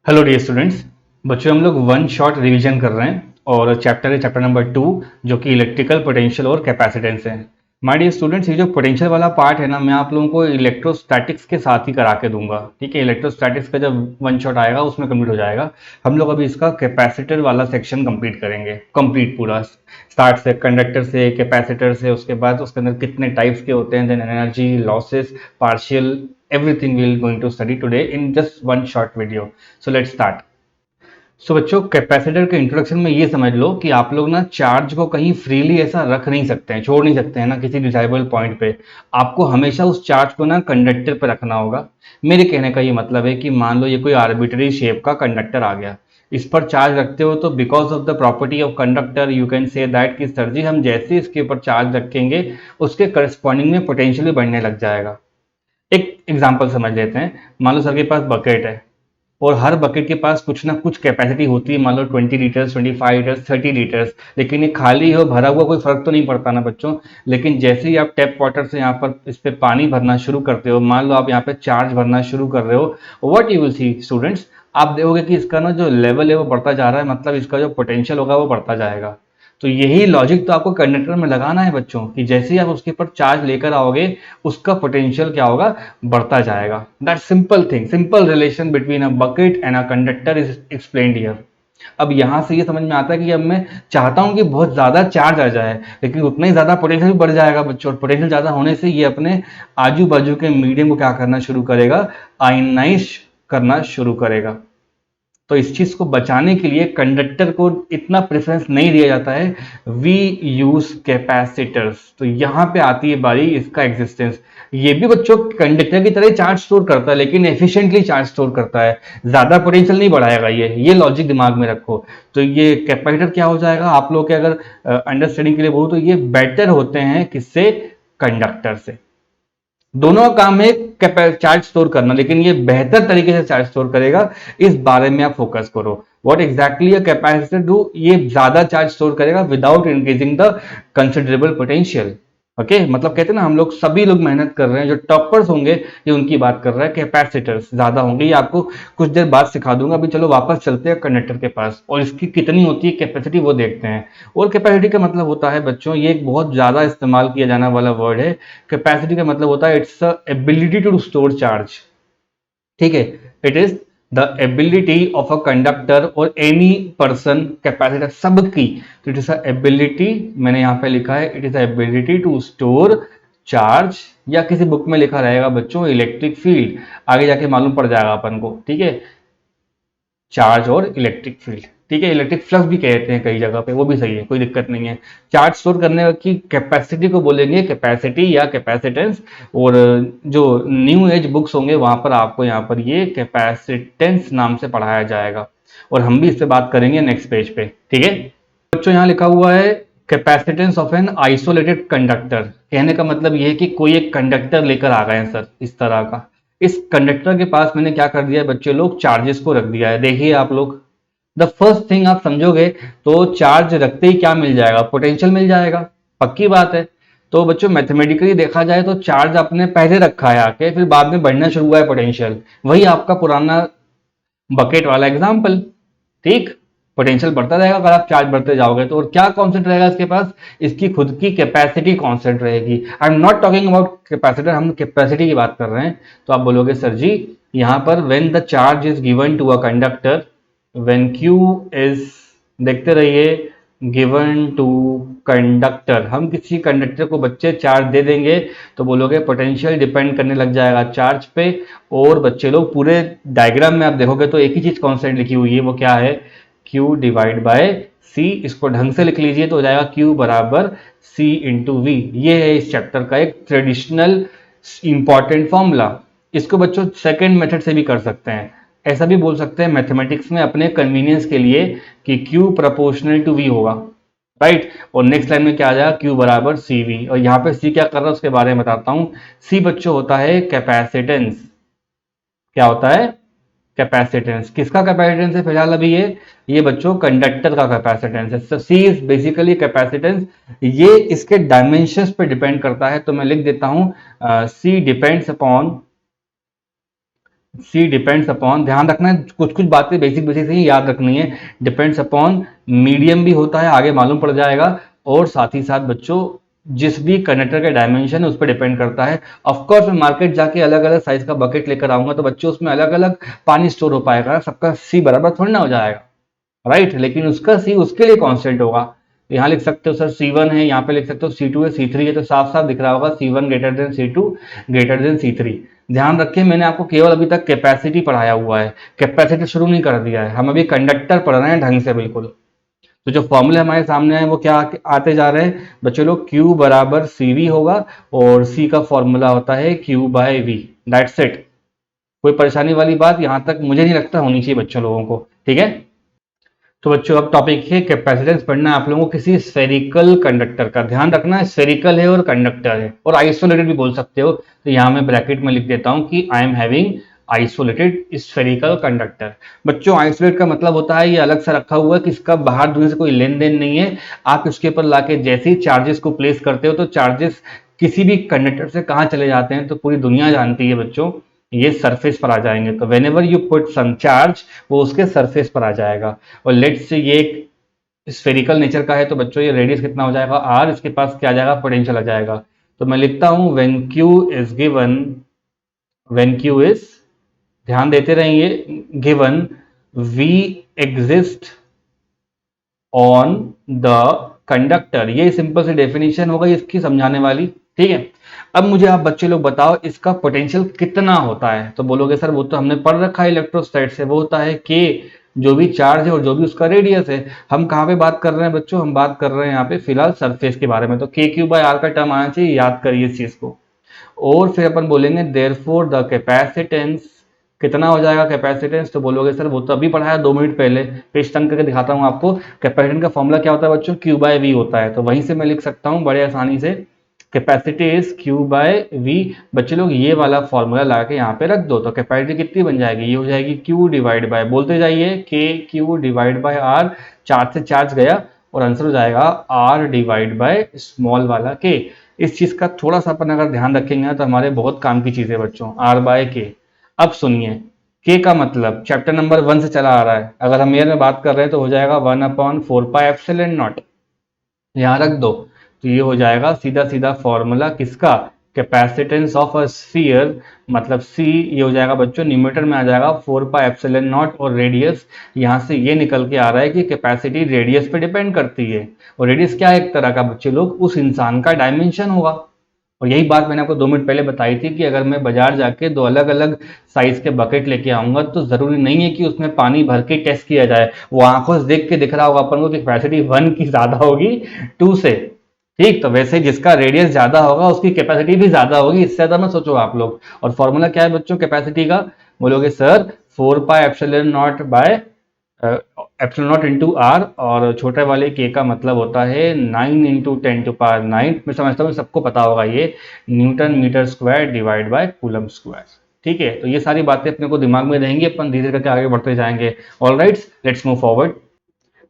Hello dear students. बच्चों हम लोग वन शॉट रिवीजन कर रहे हैं और चैप्टर नंबर 2 जो कि इलेक्ट्रिकल पोटेंशियल और कैपेसिटेंस है। माय डियर स्टूडेंट्स, ये जो पोटेंशियल वाला पार्ट है ना, मैं आप लोगों को इलेक्ट्रोस्टैटिक्स के साथ ही करा के दूंगा। ठीक है, इलेक्ट्रोस्टैटिक्स का जब वन शॉट आएगा उसमें कंप्लीट हो जाएगा। हम लोग अभी इसका कैपेसिटर वाला सेक्शन कंप्लीट करेंगे, कंप्लीट पूरा स्टार्ट से, कंडक्टर से, कैपेसिटर से, उसके बाद उसके अंदर कितने टाइप्स के होते हैं, then energy losses, partial, everything we're going to study today in just one short video. So let's start. सो बच्चों, कैपेसिटर के इंट्रोडक्शन में ये समझ लो कि आप लोग ना चार्ज को कहीं फ्रीली ऐसा रख नहीं सकते हैं, छोड़ नहीं सकते हैं ना किसी डिसाइबल पॉइंट पे। आपको हमेशा उस चार्ज को ना कंडक्टर पे रखना होगा। मेरे कहने का ये मतलब है कि मान लो ये कोई आर्बिट्ररी शेप का कंडक्टर आ गया, इस पर चार्ज रखते हो तो because of the property of conductor you can say that कि सर जी हम जैसे इसके ऊपर चार्ज रखेंगे उसके करस्पॉन्डिंग में पोटेंशियल बढ़ने लग जाएगा। एक एग्जाम्पल समझ लेते हैं। मान लो सर के पास बकेट है और हर बकेट के पास कुछ ना कुछ कैपेसिटी होती है, मान लो 20 लीटर्स, 25 लीटर्स, 30 लीटर्स। लेकिन ये खाली हो भरा हुआ कोई फर्क तो नहीं पड़ता ना बच्चों। लेकिन जैसे ही आप टैप वाटर से यहाँ पर इस पे पानी भरना शुरू करते हो, मान लो आप यहाँ पे चार्ज भरना शुरू कर रहे हो, what you will see students, आप देखोगे कि इसका ना जो लेवल है वो बढ़ता जा रहा है, मतलब इसका जो पोटेंशियल होगा वो बढ़ता जाएगा। तो यही लॉजिक तो आपको कंडक्टर में लगाना है बच्चों, कि जैसे ही आप उसके ऊपर चार्ज लेकर आओगे उसका पोटेंशियल क्या होगा, बढ़ता जाएगा। That simple thing, simple relation between a bucket and a conductor is explained here. अब यहां से ये समझ में आता है कि अब मैं चाहता हूं कि बहुत ज्यादा चार्ज आ जाए, लेकिन उतना ही ज्यादा पोटेंशियल भी बढ़ जाएगा बच्चों। और पोटेंशियल ज्यादा होने से ये अपने आजू बाजू के मीडियम को क्या करना शुरू करेगा, आयनाइज करना शुरू करेगा। तो इस चीज को बचाने के लिए कंडक्टर को इतना प्रेफरेंस नहीं दिया जाता है, वी यूज कैपेसिटर्स। तो यहां पे आती है बारी इसका एग्जिस्टेंस। ये भी बच्चों कंडक्टर की तरह चार्ज स्टोर करता है, लेकिन एफिशिएंटली चार्ज स्टोर करता है, ज्यादा पोटेंशियल नहीं बढ़ाएगा। ये लॉजिक दिमाग में रखो। तो ये कैपेसिटर क्या हो जाएगा, आप लोग के अगर अंडरस्टैंडिंग के लिए बोलो तो ये बेटर होते हैं किससे, कंडक्टर से। दोनों का काम है चार्ज स्टोर करना, लेकिन ये बेहतर तरीके से चार्ज स्टोर करेगा, इस बारे में आप फोकस करो। What exactly a capacitor do, ये ज्यादा चार्ज स्टोर करेगा without increasing the considerable potential. Okay, मतलब कहते हैं ना हम लोग सभी लोग मेहनत कर रहे हैं, जो टॉपर्स होंगे ये उनकी बात कर रहा है, कैपेसिटर्स ज्यादा होंगे। ये आपको कुछ देर बाद सिखा दूंगा। अभी चलो वापस चलते हैं कंडक्टर के पास और इसकी कितनी होती है कैपेसिटी वो देखते हैं। और कैपेसिटी का मतलब होता है बच्चों, ये एक बहुत ज्यादा इस्तेमाल किया जाने वाला वर्ड है। कैपेसिटी का मतलब होता है it's the ability to store charge. ठीक है, it is the ability of a conductor और एनी पर्सन, कैपेसिटर सबकी। तो इट इज अ एबिलिटी, मैंने यहां पे लिखा है it is the ability to store charge, या किसी बुक में लिखा रहेगा बच्चों इलेक्ट्रिक फील्ड, आगे जाके मालूम पड़ जाएगा अपन को। ठीक है, चार्ज और इलेक्ट्रिक फील्ड। ठीक है, इलेक्ट्रिक फ्लक्स भी कहते हैं कई जगह पे, वो भी सही है, कोई दिक्कत नहीं है। चार्ज स्टोर करने की कैपेसिटी को बोलेंगे कैपेसिटी या कैपेसिटेंस। और जो न्यू एज बुक्स होंगे वहां पर आपको यहाँ पर ये कैपेसिटेंस नाम से पढ़ाया जाएगा, और हम भी इस पे बात करेंगे नेक्स्ट पेज पे। ठीक है बच्चों, यहाँ लिखा हुआ है capacitance of an isolated conductor. कहने का मतलब ये है कि कोई एक कंडक्टर लेकर आ गए हैं सर इस तरह का, इस कंडक्टर के पास मैंने क्या कर दिया है बच्चे लोग, चार्जेस को रख दिया है। देखिए आप लोग, द फर्स्ट थिंग आप समझोगे तो चार्ज रखते ही क्या मिल जाएगा, पोटेंशियल मिल जाएगा, पक्की बात है। तो बच्चों मैथमेटिकली देखा जाए तो चार्ज आपने पहले रखा है आके, फिर बाद में बढ़ना शुरू हुआ है पोटेंशियल, वही आपका पुराना बकेट वाला एग्जाम्पल। ठीक, पोटेंशियल बढ़ता रहेगा अगर आप चार्ज बढ़ते जाओगे तो। और क्या कांस्टेंट रहेगा इसके पास, इसकी खुद की कैपेसिटी कांस्टेंट रहेगी। I am not talking about capacitor, हम कैपेसिटी की बात कर रहे हैं। तो आप बोलोगे सर जी यहां पर when the charge is given to a conductor, when Q is, देखते रहिए, गिवन टू कंडक्टर, हम किसी कंडक्टर को बच्चे चार्ज दे देंगे तो बोलोगे पोटेंशियल डिपेंड करने लग जाएगा चार्ज पे। और बच्चे लोग पूरे डायग्राम में आप देखोगे तो एक ही चीज कांस्टेंट लिखी हुई है, वो क्या है, Q डिवाइड बाय C। इसको ढंग से लिख लीजिए तो हो जाएगा Q बराबर C इंटू वी। ये है इस चैप्टर का एक ट्रेडिशनल इंपॉर्टेंट फॉर्मूला। इसको बच्चों सेकेंड मेथड से भी कर सकते हैं, ऐसा भी बोल सकते हैं मैथमेटिक्स में अपने कन्वीनियंस के लिए कि Q प्रोपोर्शनल टू V होगा, राइट। और नेक्स्ट लाइन में क्या आ जाएगा, Q बराबर सी वी। और यहाँ पे C क्या कर रहा है उसके बारे में बताता हूँ। C बच्चों होता है कैपेसिटेंस। क्या होता है, कैपेसिटेंस। किसका कैपेसिटेंस है फिलहाल अभी ये बच्चों कंडक्टर का कैपेसिटेंस है। So C is basically capacitance. ये इसके डायमेंशंस पे डिपेंड करता है, तो मैं लिख देता हूं C depends upon see depends upon, ध्यान रखना है कुछ कुछ बातें बेसिक बेसिक से ही याद रखनी है। डिपेंड्स अपॉन मीडियम भी होता है, आगे मालूम पड़ जाएगा। और साथ ही साथ बच्चों जिस भी कंडक्टर का डायमेंशन है उस पर डिपेंड करता है। ऑफकोर्स मैं मार्केट जाके अलग अलग साइज का बकेट लेकर आऊंगा तो बच्चों उसमें अलग अलग पानी स्टोर हो पाएगा, सबका सी बराबर थोड़ी ना हो जाएगा, राइट। लेकिन उसका सी उसके लिए कांस्टेंट होगा। यहाँ लिख सकते हो सर C1 है, यहाँ पे लिख सकते हो C2 है, C3 है, तो साफ साफ दिख रहा होगा C1 greater than C2 greater than C3। ध्यान रखिए मैंने आपको केवल अभी तक कैपेसिटी पढ़ाया हुआ है, कैपेसिटी शुरू नहीं कर दिया है, हम अभी कंडक्टर पढ़ रहे हैं ढंग से बिल्कुल। तो जो फॉर्मूले हमारे सामने है वो क्या आते जा रहे हैं बच्चों लोग, Q बराबर CV होगा और C का फॉर्मूला होता है Q/V। That's it. कोई परेशानी वाली बात यहाँ तक मुझे नहीं लगता होनी चाहिए बच्चों लोगों को, ठीक है। तो बच्चों अब टॉपिक है कैपेसिटेंस पढ़ना है आप लोगों को किसी स्फेरिकल कंडक्टर का। ध्यान रखना स्फेरिकल है और कंडक्टर है और आइसोलेटेड भी बोल सकते हो। तो यहाँ मैं ब्रैकेट में लिख देता हूँ कि I am having isolated spherical conductor. बच्चों आइसोलेट का मतलब होता है ये अलग से रखा हुआ है कि इसका बाहर दुनिया से कोई लेन देन नहीं है। आप इसके ऊपर लाके जैसे ही चार्जेस को प्लेस करते हो तो चार्जेस किसी भी कंडक्टर से कहाँ चले जाते हैं तो पूरी दुनिया जानती है बच्चों, ये सरफेस पर आ जाएंगे। तो when ever you put some charge वो उसके सरफेस पर आ जाएगा। और लेट्स से ये एक स्फेरिकल नेचर का है तो बच्चों ये रेडियस कितना हो जाएगा r, इसके पास क्या आ जाएगा पोटेंशियल आ जाएगा। तो मैं लिखता हूं when q is given, when q is, ध्यान देते रहेंगे, given v exist on the conductor. ये सिंपल सी डेफिनेशन होगा इसकी समझाने वाली, ठीक है। अब मुझे आप बच्चे लोग बताओ इसका पोटेंशियल कितना होता है। तो बोलोगे सर वो तो हमने पढ़ रखा है इलेक्ट्रोस्टैट से, वो होता है के, जो भी चार्ज है और जो भी उसका रेडियस है। हम कहाँ पे बात कर रहे हैं बच्चों, हम बात कर रहे हैं यहाँ पे फिलहाल सरफेस के बारे में। तो KQ/R का टर्म आना चाहिए, याद करिए इस चीज को। और फिर अपन बोलेंगे देयरफॉर द कैपेसिटेंस, कितना हो जाएगा कैपेसिटेंस। तो बोलोगे सर वो तो अभी पढ़ाया 2 मिनट पहले, पेज टर्न करके दिखाता हूँ आपको। कैपेसिटेंस का फॉर्मूला क्या होता है बच्चों, Q/V होता है। तो वहीं से मैं लिख सकता हूँ बड़े आसानी से, कैपेसिटी इज Q/V। बच्चे लोग ये वाला फॉर्मूला ला के यहाँ पे रख दो तो कैपेसिटी कितनी बन जाएगी, ये हो जाएगी Q डिवाइड बाय, बोलते जाइए KQ divide by R। Charge से चार्ज गया और आंसर हो जाएगा R डिवाइड बाय स्मॉल वाला K। इस चीज का थोड़ा सा अपन अगर ध्यान रखेंगे तो हमारे बहुत काम की चीज है बच्चों, R/K। अब सुनिए K का मतलब चैप्टर नंबर 1 से चला आ रहा है, अगर हम ईयर में बात कर रहे हैं तो हो जाएगा 1/4πε0, यहाँ रख दो। तो ये हो जाएगा सीधा सीधा फॉर्मूला किसका, कैपेसिटेंस ऑफ अ स्फीयर, मतलब C। ये हो जाएगा बच्चों न्यूमेटर में आ जाएगा 4πε0 और रेडियस यहाँ से ये निकल के आ रहा है कि कैपेसिटी रेडियस पे डिपेंड करती है। और रेडियस क्या है, एक तरह का बच्चे लोग उस इंसान का डायमेंशन होगा। और यही बात मैंने आपको 2 मिनट पहले बताई थी कि अगर मैं बाजार जाके 2 अलग अलग साइज के बकेट लेके आऊंगा तो जरूरी नहीं है कि उसमें पानी भर के टेस्ट किया जाए। वो आंखों से देख के दिख रहा होगा अपन को कि कैपेसिटी 1 की ज्यादा होगी 2 से, ठीक। तो वैसे जिसका रेडियस ज्यादा होगा उसकी कैपेसिटी भी ज्यादा होगी, इससे ज्यादा मत सोचो आप लोग। और फॉर्मूला क्या है बच्चों कैपेसिटी का, बोलोगे सर 4πε0 बाय ε0 इंटू आर, और छोटे वाले के का मतलब होता है 9 इंटू 10⁹। मैं समझता हूँ सबको पता होगा ये, Newton metre square divide by coulomb square, ठीक है। तो ये सारी बातें अपने को दिमाग में रहेंगी, अपन धीरे धीरे करके आगे बढ़ते जाएंगे। All right, let's move forward.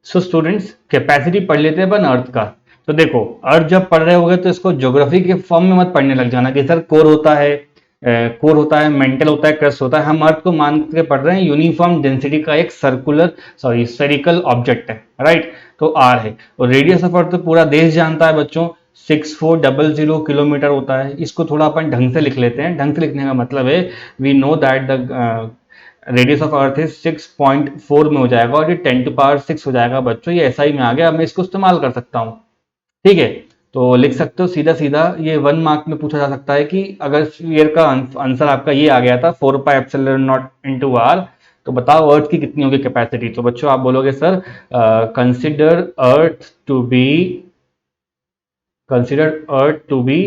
So students capacity पढ़ लेते हैं अपन अर्थ का। तो देखो अर्थ जब पढ़ रहे होगे तो इसको ज्योग्राफी के फॉर्म में मत पढ़ने लग जाना कि सर कोर होता है, कोर होता है, मेंटल होता है, क्रस्ट होता है। हम अर्थ को मान के पढ़ रहे हैं यूनिफॉर्म डेंसिटी का एक सर्कुलर सॉरी स्फेरिकल ऑब्जेक्ट है, राइट। तो आर है और रेडियस ऑफ अर्थ तो पूरा देश जानता है बच्चों, 6400 किलोमीटर होता है। इसको थोड़ा अपन ढंग से लिख लेते हैं। ढंग से लिखने का मतलब है we know that the radius of earth is 6.4 में हो जाएगा और ये 10⁶ हो जाएगा बच्चों। ये SI में आ गया, अब मैं इसको इस्तेमाल कर सकता हूँ, ठीक है। तो लिख सकते हो सीधा सीधा, ये 1 मार्क में पूछा जा सकता है कि अगर ईयर का आंसर आपका ये आ गया था 4πε0 इंटू आर, तो बताओ अर्थ की कितनी होगी कैपेसिटी। तो बच्चों आप बोलोगे sir consider earth to be, consider earth to be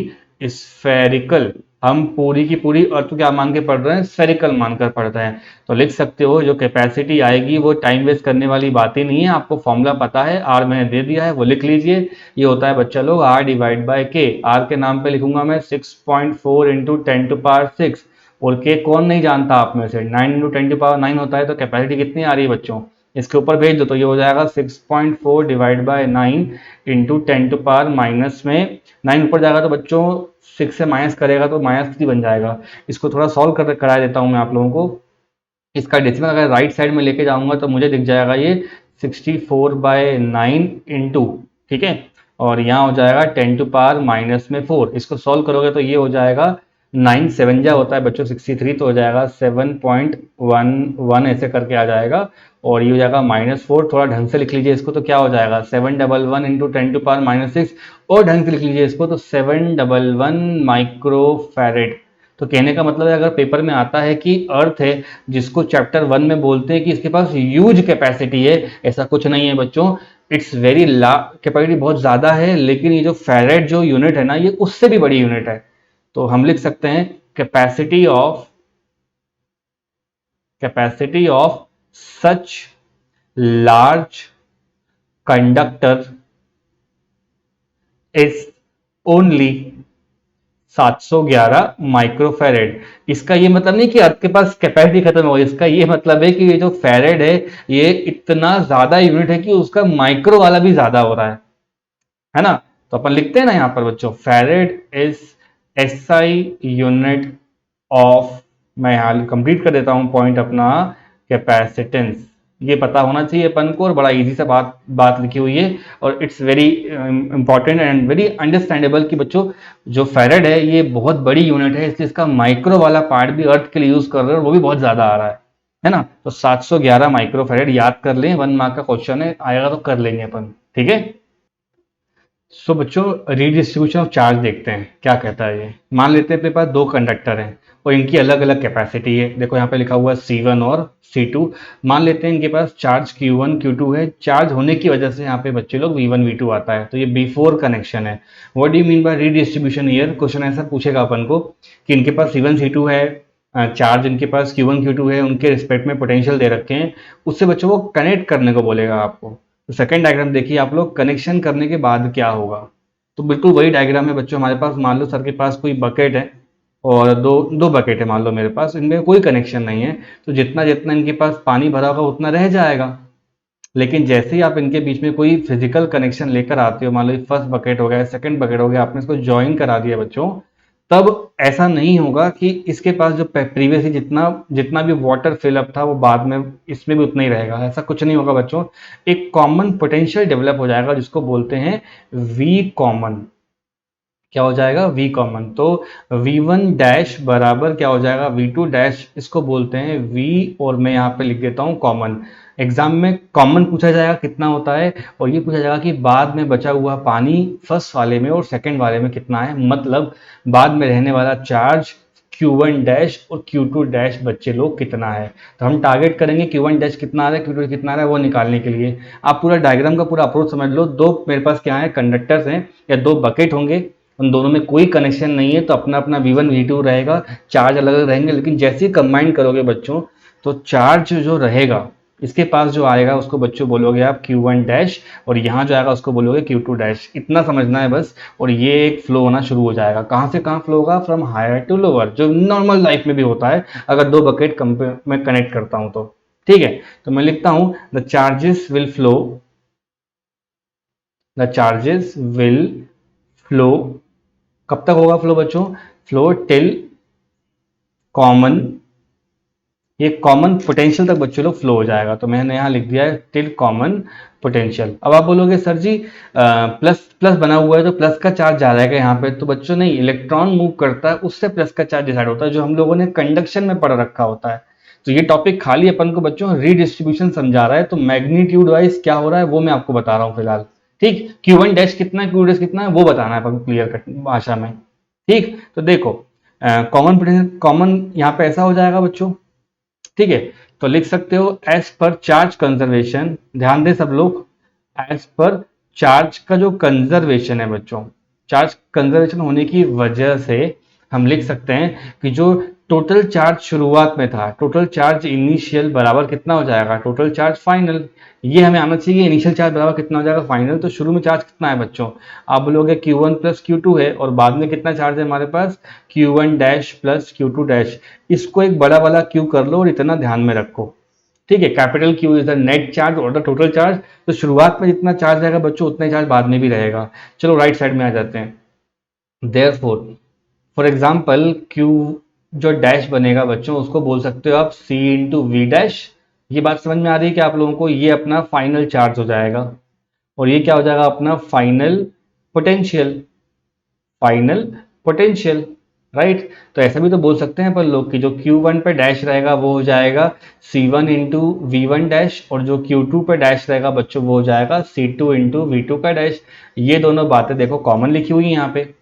spherical. हम पूरी की पूरी अर्थ को क्या मान के पढ़ रहे हैं, स्फेरिकल मानकर पढ़ रहे हैं। तो लिख सकते हो जो कैपेसिटी आएगी वो टाइम वेस्ट करने वाली बात ही नहीं है, आपको फॉर्मूला पता है, आर मैंने दे दिया है वो लिख लीजिए। ये होता है बच्चा लोग आर डिवाइड बाय के। आर के नाम पे लिखूंगा मैं 6.4 इंटू 10⁶। और के कौन नहीं जानता आप में से, 9 इंटू 10⁹ होता है। तो कैपेसिटी कितनी आ रही है बच्चों, इसके ऊपर भेज दो तो ये हो जाएगा 6.4 डिवाइड बाय 9 इंटू 10⁻, माइनस में 9 ऊपर जाएगा तो बच्चों 6 से माइनस करेगा तो -3 बन जाएगा। इसको थोड़ा सॉल्व कर करा देता हूँ मैं आप लोगों को। इसका डेसिमल अगर राइट साइड में लेके जाऊंगा तो मुझे दिख जाएगा ये 64/9 इंटू, ठीक है, और यहाँ हो जाएगा 10⁻⁻4। इसको सॉल्व करोगे तो ये हो जाएगा 9 7 जा होता है बच्चों 63, तो हो जाएगा 7.11 ऐसे करके आ जाएगा, और ये हो जाएगा -4। थोड़ा ढंग से लिख लीजिए इसको तो क्या हो जाएगा 711 इंटू 10⁻⁻6, और ढंग से लिख लीजिए इसको तो 711 माइक्रोफैरेड। तो कहने का मतलब है अगर पेपर में आता है कि अर्थ है जिसको चैप्टर 1 में बोलते हैं कि इसके पास ह्यूज कैपेसिटी है, ऐसा कुछ नहीं है बच्चों। इट्स वेरी ला कैपेसिटी बहुत ज़्यादा है, लेकिन ये जो फैरेड जो यूनिट है ना ये उससे भी बड़ी यूनिट है। तो हम लिख सकते हैं capacity of such large conductor is only 711 microfarad. इसका ये मतलब नहीं कि अर्थ के पास कैपेसिटी खत्म हो गई, इसका ये मतलब है कि ये जो फैरेड है ये इतना ज्यादा यूनिट है कि उसका माइक्रो वाला भी ज्यादा हो रहा है ना। तो अपन लिखते हैं ना यहाँ पर बच्चों, farad is SI unit of, मैं यहाँ कंप्लीट कर देता हूँ पॉइंट अपना, कैपेसिटेंस। ये पता होना चाहिए अपन को, और बड़ा इजी सा बात बात लिखी हुई है, और it's very important and very understandable कि बच्चों जो फैरेड है ये बहुत बड़ी यूनिट है, इसलिए इसका माइक्रो वाला पार्ट भी अर्थ के लिए यूज कर रहे हैं और वो भी बहुत ज्यादा आ रहा है ना। तो 711 माइक्रोफैरेड याद कर लें, 1 मार्क का क्वेश्चन है, आएगा तो कर लेंगे अपन, ठीक है। सो बच्चों रीडिस्ट्रीब्यूशन ऑफ चार्ज देखते हैं क्या कहता है ये। मान लेते हैं अपने पास दो कंडक्टर हैं और इनकी अलग अलग कैपेसिटी है, देखो यहाँ पे लिखा हुआ है C1 और C2। मान लेते हैं इनके पास चार्ज Q1 Q2 है, चार्ज होने की वजह से यहाँ पे बच्चे लोग V1 V2 आता है, तो ये बिफोर कनेक्शन है। What do you mean by redistribution year, question ऐसा पूछेगा अपन को कि इनके पास C1 C2 है, चार्ज इनके पास Q1 Q2 है, उनके रिस्पेक्ट में पोटेंशियल दे रखे हैं, उससे बच्चों को कनेक्ट करने को बोलेगा आपको। तो सेकंड डायग्राम देखिए आप लोग, कनेक्शन करने के बाद क्या होगा। तो बिल्कुल वही डायग्राम है बच्चों हमारे पास। मान लो सर के पास कोई बकेट है और दो दो बकेट है मान लो मेरे पास, इनमें कोई कनेक्शन नहीं है, तो जितना जितना इनके पास पानी भरा होगा उतना रह जाएगा। लेकिन जैसे ही आप इनके बीच में कोई फिजिकल कनेक्शन लेकर आते हो, मान लो फर्स्ट बकेट हो गया, सेकंड बकेट हो गया, आपने इसको ज्वाइन करा दिया बच्चों, तब ऐसा नहीं होगा कि इसके पास जो प्रीवियसली जितना जितना भी वाटर फिलअप था वो बाद में इसमें भी उतना ही रहेगा, ऐसा कुछ नहीं होगा बच्चों। एक कॉमन पोटेंशियल डेवलप हो जाएगा जिसको बोलते हैं वी कॉमन। क्या हो जाएगा वी कॉमन, तो V1 डैश बराबर क्या हो जाएगा V2 डैश, इसको बोलते हैं V, और मैं यहाँ पे लिख देता हूँ कॉमन। एग्जाम में कॉमन पूछा जाएगा कितना होता है, और ये पूछा जाएगा कि बाद में बचा हुआ पानी फर्स्ट वाले में और सेकंड वाले में कितना है, मतलब बाद में रहने वाला चार्ज Q1 डैश और Q2 डैश बच्चे लोग कितना है। तो हम टारगेट करेंगे Q1 डैश कितना आ रहा है, Q2 कितना आ रहा है वो निकालने के लिए। आप पूरा डायग्राम का पूरा अप्रोच समझ लो, दो मेरे पास क्या है कंडक्टर्स हैं या दो बकेट होंगे, उन दोनों में कोई कनेक्शन नहीं है, तो अपना अपना V1 V2 रहेगा, चार्ज अलग अलग रहेंगे, लेकिन जैसे ही कंबाइन करोगे बच्चों तो चार्ज जो रहेगा इसके पास जो आएगा उसको बच्चों बोलोगे आप Q1 डैश, और यहाँ जो आएगा उसको बोलोगे Q2 डैश। इतना समझना है बस, और ये एक फ्लो होना शुरू हो जाएगा। कहाँ से कहाँ फ्लो होगा, फ्रॉम हायर टू लोअर, जो नॉर्मल लाइफ में भी होता है अगर दो बकेट में कनेक्ट करता हूँ तो, ठीक है। तो मैं लिखता हूँ द चार्जेस विल फ्लो, कब तक होगा फ्लो बच्चों, फ्लो टिल कॉमन, ये कॉमन पोटेंशियल तक बच्चों लोग फ्लो हो जाएगा। तो मैंने यहाँ लिख दिया है टिल कॉमन पोटेंशियल। अब आप बोलोगे सर जी प्लस प्लस बना हुआ है तो प्लस का चार्ज जा रहेगा यहाँ पे, तो बच्चों नहीं, इलेक्ट्रॉन मूव करता है उससे प्लस का चार्ज डिसाइड होता है, जो हम लोगों ने कंडक्शन में पढ़ रखा होता है। तो ये टॉपिक खाली अपन को बच्चों रीडिस्ट्रीब्यूशन समझा रहा है, तो मैग्नीट्यूड वाइज क्या हो रहा है वो मैं आपको बता रहा हूँ फिलहाल, ठीक। Q1 डैश कितना है, Q डैश कितना है वो बताना है अपन क्लियर कट भाषा में, ठीक। तो देखो कॉमन पोटेंशियल, कॉमन यहाँ पे ऐसा हो जाएगा बच्चों, ठीक है। तो लिख सकते हो एज पर चार्ज कंजर्वेशन, ध्यान दें सब लोग, एज पर चार्ज का जो कंजर्वेशन है बच्चों, चार्ज कंजर्वेशन होने की वजह से हम लिख सकते हैं कि जो टोटल चार्ज शुरुआत में था, टोटल चार्ज इनिशियल बराबर कितना हो जाएगा टोटल चार्ज फाइनल। ये हमें आना चाहिए, इनिशियल चार्ज बराबर कितना हो जाएगा फाइनल। तो शुरू में चार्ज कितना है बच्चों, आप बोलोगे Q1 प्लस Q2 है, और बाद में कितना चार्ज है हमारे पास Q1 dash plus Q2 dash. इसको एक बड़ा वाला Q कर लो और इतना ध्यान में रखो, ठीक है। Capital Q is the net charge और द टोटल चार्ज। तो शुरुआत में जितना चार्ज रहेगा बच्चों उतना ही चार्ज बाद में भी रहेगा। चलो राइट साइड में आ जाते हैं। देयरफॉर फॉर एग्जांपल Q जो डैश बनेगा बच्चों उसको बोल सकते हो आप C इंटू वी डैश। ये बात समझ में आ रही है कि आप लोगों को ये अपना फाइनल चार्ज हो जाएगा और ये क्या हो जाएगा अपना final potential. Final potential, right. तो ऐसा भी तो बोल सकते हैं पर लोग कि जो Q1 पे डैश रहेगा वो हो जाएगा C1 into we one dash और जो Q2 पे डैश रहेगा बच्चों वो हो जाएगा C2 इंटू वी टू का डैश। ये दोनों बातें देखो कॉमन लिखी हुई है यहाँ पे।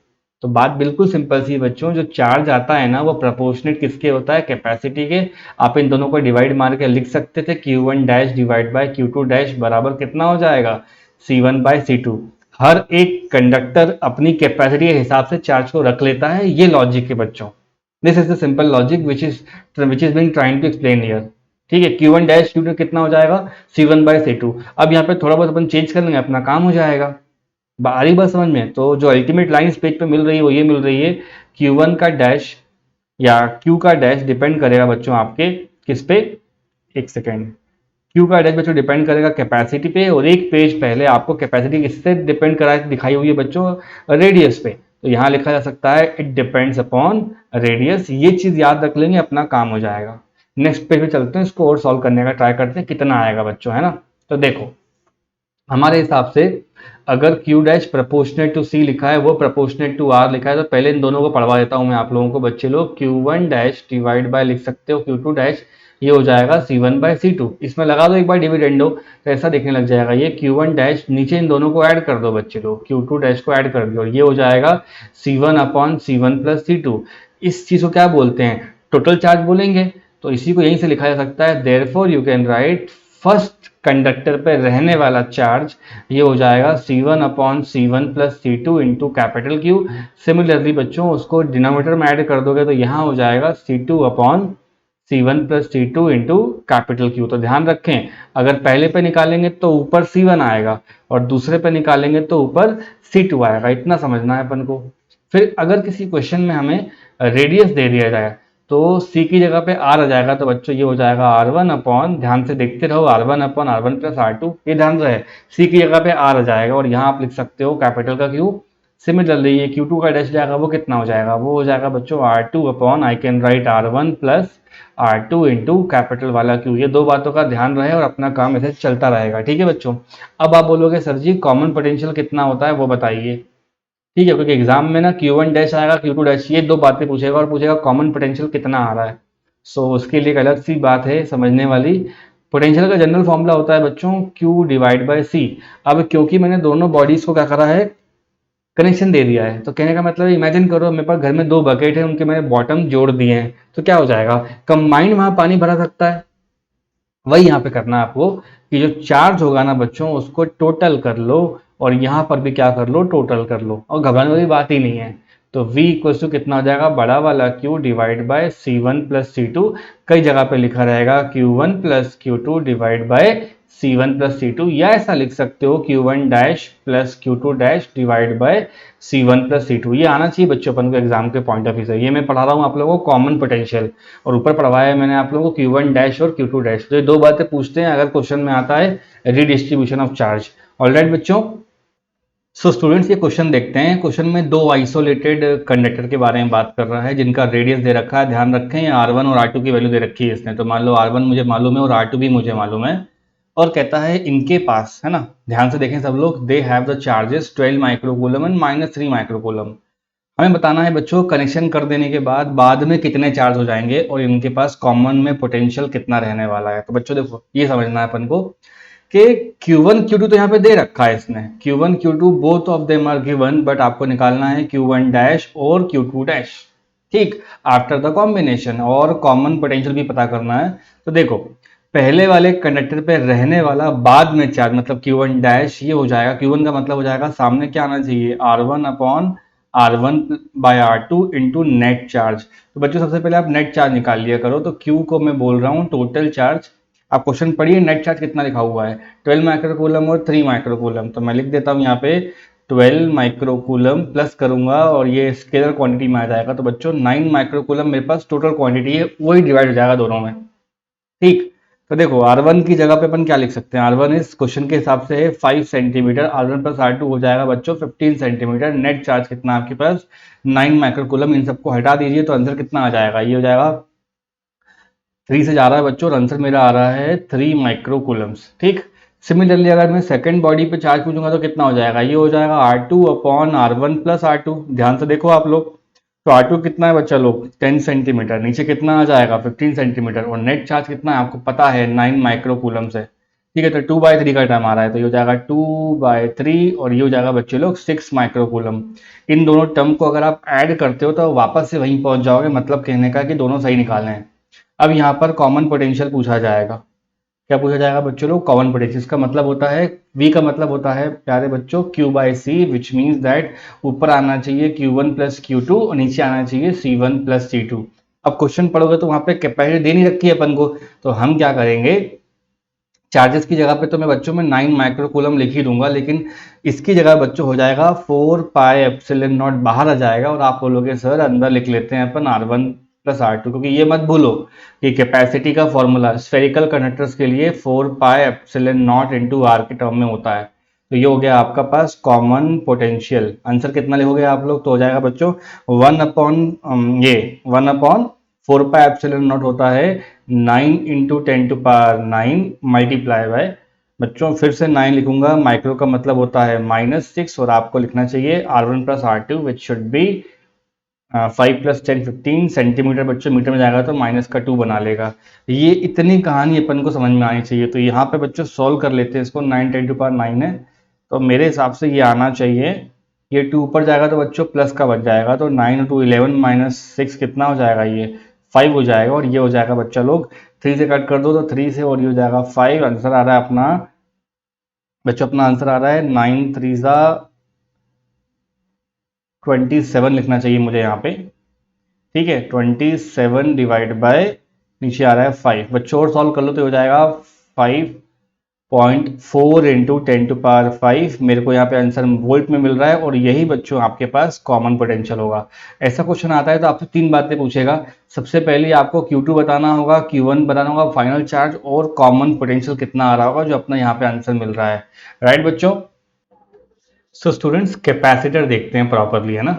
तो बात बिल्कुल सिंपल सी है बच्चों, जो चार्ज आता है ना वो प्रोपोर्शनेट किसके होता है, कैपेसिटी के। आप इन दोनों को डिवाइड मार के लिख सकते थे Q1 dash divide by Q2 dash बराबर कितना हो जाएगा C1 बाय C2। हर एक कंडक्टर अपनी कैपेसिटी के हिसाब से चार्ज को रख लेता है, ये लॉजिक है बच्चों। This is the simple logic which is being trying to explain here. ठीक है, Q1 डैश Q2 कितना हो जाएगा C1 बाय C2। अब यहाँ पे थोड़ा बहुत अपन चेंज कर लेंगे, अपना काम हो जाएगा। आ रही बात समझ में? तो जो अल्टीमेट लाइन इस पेज पे मिल रही है वो ये मिल रही है, Q1 का डैश या Q का डैश डिपेंड करेगा बच्चों आपके किस पे, एक सेकेंड। Q का डैश बच्चों डिपेंड करेगा कैपेसिटी पे, और एक पेज पहले आपको कैपेसिटी किससे डिपेंड करा दिखाई हुई है बच्चों, रेडियस पे। तो यहाँ लिखा जा सकता है इट डिपेंड्स अपॉन रेडियस। ये चीज याद रख लेंगे, अपना काम हो जाएगा। नेक्स्ट पेज पे चलते हैं, इसको और सॉल्व करने का ट्राई करते हैं कितना आएगा बच्चों, है ना। तो देखो हमारे हिसाब से अगर Q dash proportionate to C लिखा है, वो प्रपोर्शनेट टू R लिखा है, तो पहले इन दोनों को पढ़वा देता हूं मैं आप लोगों को। बच्चे लोग Q1 डैश डिवाइड बाय लिख सकते हो Q2 डैश, ये हो जाएगा C1 बाय C2। इसमें लगा दो एक बार डिविडेंडो, तो ऐसा दिखने लग जाएगा ये Q1 डैश, नीचे इन दोनों को ऐड कर दो बच्चे लोग, Q2 डैश को ऐड कर दो और ये हो जाएगा C1 upon C1 plus C2। इस चीज को क्या बोलते हैं, टोटल चार्ज बोलेंगे। तो इसी को यहीं से लिखा जा सकता है, therefore you can write first conductor पे रहने वाला चार्ज, ये हो जाएगा C1 upon C1 plus C2 into capital Q। Similarly बच्चों उसको डिनोमिनेटर में ऐड कर दोगे तो यहाँ हो जाएगा C2 upon C1 plus C2 into capital Q। तो ध्यान रखें, अगर पहले पे निकालेंगे तो ऊपर C1 आएगा और दूसरे पे निकालेंगे तो ऊपर C2 आएगा। इतना समझना है अपन को। फिर अगर किसी क्वेश्चन में हमें रेडियस दे दिया जाए तो C की जगह पे R आ जाएगा, तो बच्चों ये हो जाएगा R1 अपॉन, ध्यान से देखते रहो, R1 upon R1 plus R2। ये ध्यान रहे C की जगह पे R आ जाएगा और यहाँ आप लिख सकते हो कैपिटल का Q। सिमिलरली ये Q2 का डैश जाएगा, वो कितना हो जाएगा, वो हो जाएगा बच्चों R2 upon, I can write R1 plus R2 into capital वाला Q। ये दो बातों का ध्यान रहे और अपना काम ऐसे चलता रहेगा। ठीक है बच्चों। अब आप बोलोगे सर जी कॉमन पोटेंशियल कितना होता है वो बताइए। ठीक है, क्योंकि एग्जाम में ना Q1 डैश आएगा Q2 डैश, ये दो बातें पूछेगा और पूछेगा कॉमन पोटेंशियल कितना आ रहा है। सो उसके लिए एक अलग सी बात है समझने वाली। पोटेंशियल का जनरल फॉर्मूला होता है बच्चों Q डिवाइड बाय C। अब क्योंकि मैंने दोनों बॉडीज को क्या करा है, कनेक्शन दे दिया है, तो कहने का मतलब इमेजिन करो मेरे पास घर में दो बकेट है, उनके मैंने बॉटम जोड़ दिए हैं, तो क्या हो जाएगा, कंबाइंड वहां पानी भरा सकता है। वही यहाँ पे करना है आपको कि जो चार्ज होगा ना बच्चों उसको टोटल कर लो, और यहाँ पर भी क्या कर लो, टोटल कर लो, और घबराने वाली बात ही नहीं है। तो V इक्वल टू कितना हो जाएगा, बड़ा वाला Q divide bye C1 plus C2। कई जगह पे लिखा रहेगा Q1 plus Q2 divide by C1 plus C2, या ऐसा लिख सकते हो Q1 dash plus Q2 dash divide by C1 plus C2। ये आना चाहिए बच्चों अपन को एग्जाम के पॉइंट ऑफ व्यू से। ये मैं पढ़ा रहा हूँ आप लोगों को कॉमन पोटेंशियल, और ऊपर पढ़वाया है मैंने आप लोगों को Q1 डैश और Q2 डैश। तो ये दो बातें पूछते हैं अगर क्वेश्चन में आता है रीडिस्ट्रीब्यूशन ऑफ चार्ज। ऑलराइट बच्चों, सो स्टूडेंट्स ये क्वेश्चन देखते हैं। क्वेश्चन में दो आइसोलेटेड कंडक्टर के बारे में बात कर रहा है जिनका रेडियस दे रखा है। ध्यान रखें R1 और R2 की वैल्यू दे रखी है इसने। तो मान लो R1 मुझे मालूम है और R2 भी मुझे मालूम है, और कहता है इनके पास, है ना, ध्यान से देखें सब लोग, they have the charges 12 microcoulomb and -3 microcoulomb. हमें बताना है बच्चों कनेक्शन कर देने के बाद में कितने चार्ज हो जाएंगे और इनके पास कॉमन में पोटेंशियल कितना रहने वाला है। तो बच्चों देखो ये समझना है अपन को कि Q1 Q2 तो यहाँ पे दे रखा है इसने, Q1 Q2 both of them are given, but आपको निकालना है Q1 डैश और Q2 डैश। ठीक, आफ्टर द कॉम्बिनेशन, और कॉमन पोटेंशियल भी पता करना है। तो देखो पहले वाले कंडक्टर पे रहने वाला बाद में चार्ज मतलब Q1 डैश, ये हो जाएगा Q1 का मतलब हो जाएगा सामने क्या आना चाहिए, R1 upon R1 bye R2 into net charge. तो बच्चों सबसे पहले आप नेट चार्ज निकाल लिया करो। तो Q को मैं बोल रहा हूँ टोटल चार्ज। आप क्वेश्चन पढ़िए, नेट चार्ज कितना लिखा हुआ है, 12 माइक्रोकूलम और 3 माइक्रोकूलम। तो मैं लिख देता हूँ यहाँ पे 12 माइक्रोकूलम प्लस करूंगा और ये स्केलर क्वांटिटी में आ जाएगा। तो बच्चों 9 माइक्रोकूलम मेरे पास टोटल क्वांटिटी है, वही डिवाइड हो जाएगा दोनों में। ठीक, तो देखो R1 की जगह पे अपन क्या लिख सकते हैं, R1 इस क्वेश्चन के हिसाब से है 5 सेंटीमीटर, R1 प्लस R2 हो जाएगा बच्चों 15 सेंटीमीटर। नेट चार्ज कितना आपके पास 9 माइक्रोकूलम। इन सबको हटा दीजिए तो आंसर कितना आ जाएगा, ये हो जाएगा 3 से जा रहा है बच्चों और आंसर मेरा आ रहा है 3 माइक्रोकूलम्स। ठीक। सिमिलरली अगर मैं सेकंड बॉडी पे चार्ज पूछूंगा तो कितना हो जाएगा, ये हो जाएगा R2 upon R1 plus R2। ध्यान से देखो आप लोग, तो R2 कितना है बच्चा लोग 10 सेंटीमीटर, नीचे कितना आ जाएगा 15 सेंटीमीटर, और नेट चार्ज कितना है आपको पता है 9 माइक्रोकूलम से। ठीक है, तो 2/3 का टाइम आ रहा है, तो ये हो जाएगा 2/3 और ये हो जाएगा बच्चे लोग 6 माइक्रोकूलम। इन दोनों टर्म को अगर आप ऐड करते हो तो वापस से वहीं पहुंच जाओगे, मतलब कहने का कि दोनों सही निकालने हैं। अब यहाँ पर कॉमन पोटेंशियल पूछा जाएगा। क्या पूछा जाएगा बच्चों लोग, कॉमन पोटेंशियल। इसका मतलब होता है V का मतलब होता है प्यारे बच्चों Q/C, विच मीन्स दैट ऊपर आना चाहिए Q1 प्लस Q2 और नीचे आना चाहिए C1 प्लस C2। अब क्वेश्चन पढ़ोगे तो वहां पे कैपेसिटी दे नहीं रखी है अपन को, तो हम क्या करेंगे, चार्जेस की जगह पे तो मैं बच्चों में 9 माइक्रोकूलम लिख ही दूंगा, लेकिन इसकी जगह बच्चों हो जाएगा 4πε0 बाहर आ जाएगा और आप बोलोगे सर अंदर लिख लेते हैं अपन R1 प्लस R2, क्योंकि ये मत भूलो कि कैपेसिटी का फॉर्मूला स्फेरिकल कंडक्टर्स के लिए 4πε0 इंटू आर के टर्म में होता है। तो ये हो गया आपका पास कॉमन पोटेंशियल। आंसर कितना लिखोगे आप लोग, तो हो जाएगा बच्चों 1/4πε0 होता है 9 इंटू 10⁻9 मल्टीप्लाई बाय, बच्चों फिर से 9 लिखूंगा, माइक्रो का मतलब होता है -6 और आपको लिखना चाहिए R1 plus R2 which should be 5 + 10 15 centimetre. बच्चों मीटर में जाएगा तो -2 बना लेगा। ये इतनी कहानी अपन को समझ में आनी चाहिए। तो यहाँ पे बच्चों सॉल्व कर लेते हैं इसको, 9 10⁻9 है तो मेरे हिसाब से ये आना चाहिए, ये 2 ऊपर जाएगा तो बच्चों प्लस का बच जाएगा, तो 9 × 2 11 - 6 कितना हो जाएगा, ये 5 हो जाएगा। और ये हो जाएगा बच्चा लोग 3 से कट कर दो तो 3 से, और ये हो जाएगा 5। आंसर आ रहा है अपना बच्चों, अपना आंसर आ रहा है 9 3 27 लिखना चाहिए मुझे यहाँ पे। ठीक है, 27 डिवाइड बाय नीचे आ रहा है 5। बच्चों और सॉल्व कर लो तो हो जाएगा 5.4 इंटू 10⁵ मेरे को यहाँ पे आंसर वोल्ट में मिल रहा है, और यही बच्चों आपके पास कॉमन पोटेंशियल होगा। ऐसा क्वेश्चन आता है तो आपसे 3 बातें पूछेगा। सबसे पहले आपको Q2 बताना होगा, Q1 बताना होगा फाइनल चार्ज, और कॉमन पोटेंशियल कितना आ रहा होगा, जो अपना यहाँ पे आंसर मिल रहा है। राइट बच्चों। सो स्टूडेंट्स कैपेसिटर देखते हैं प्रॉपरली, है ना।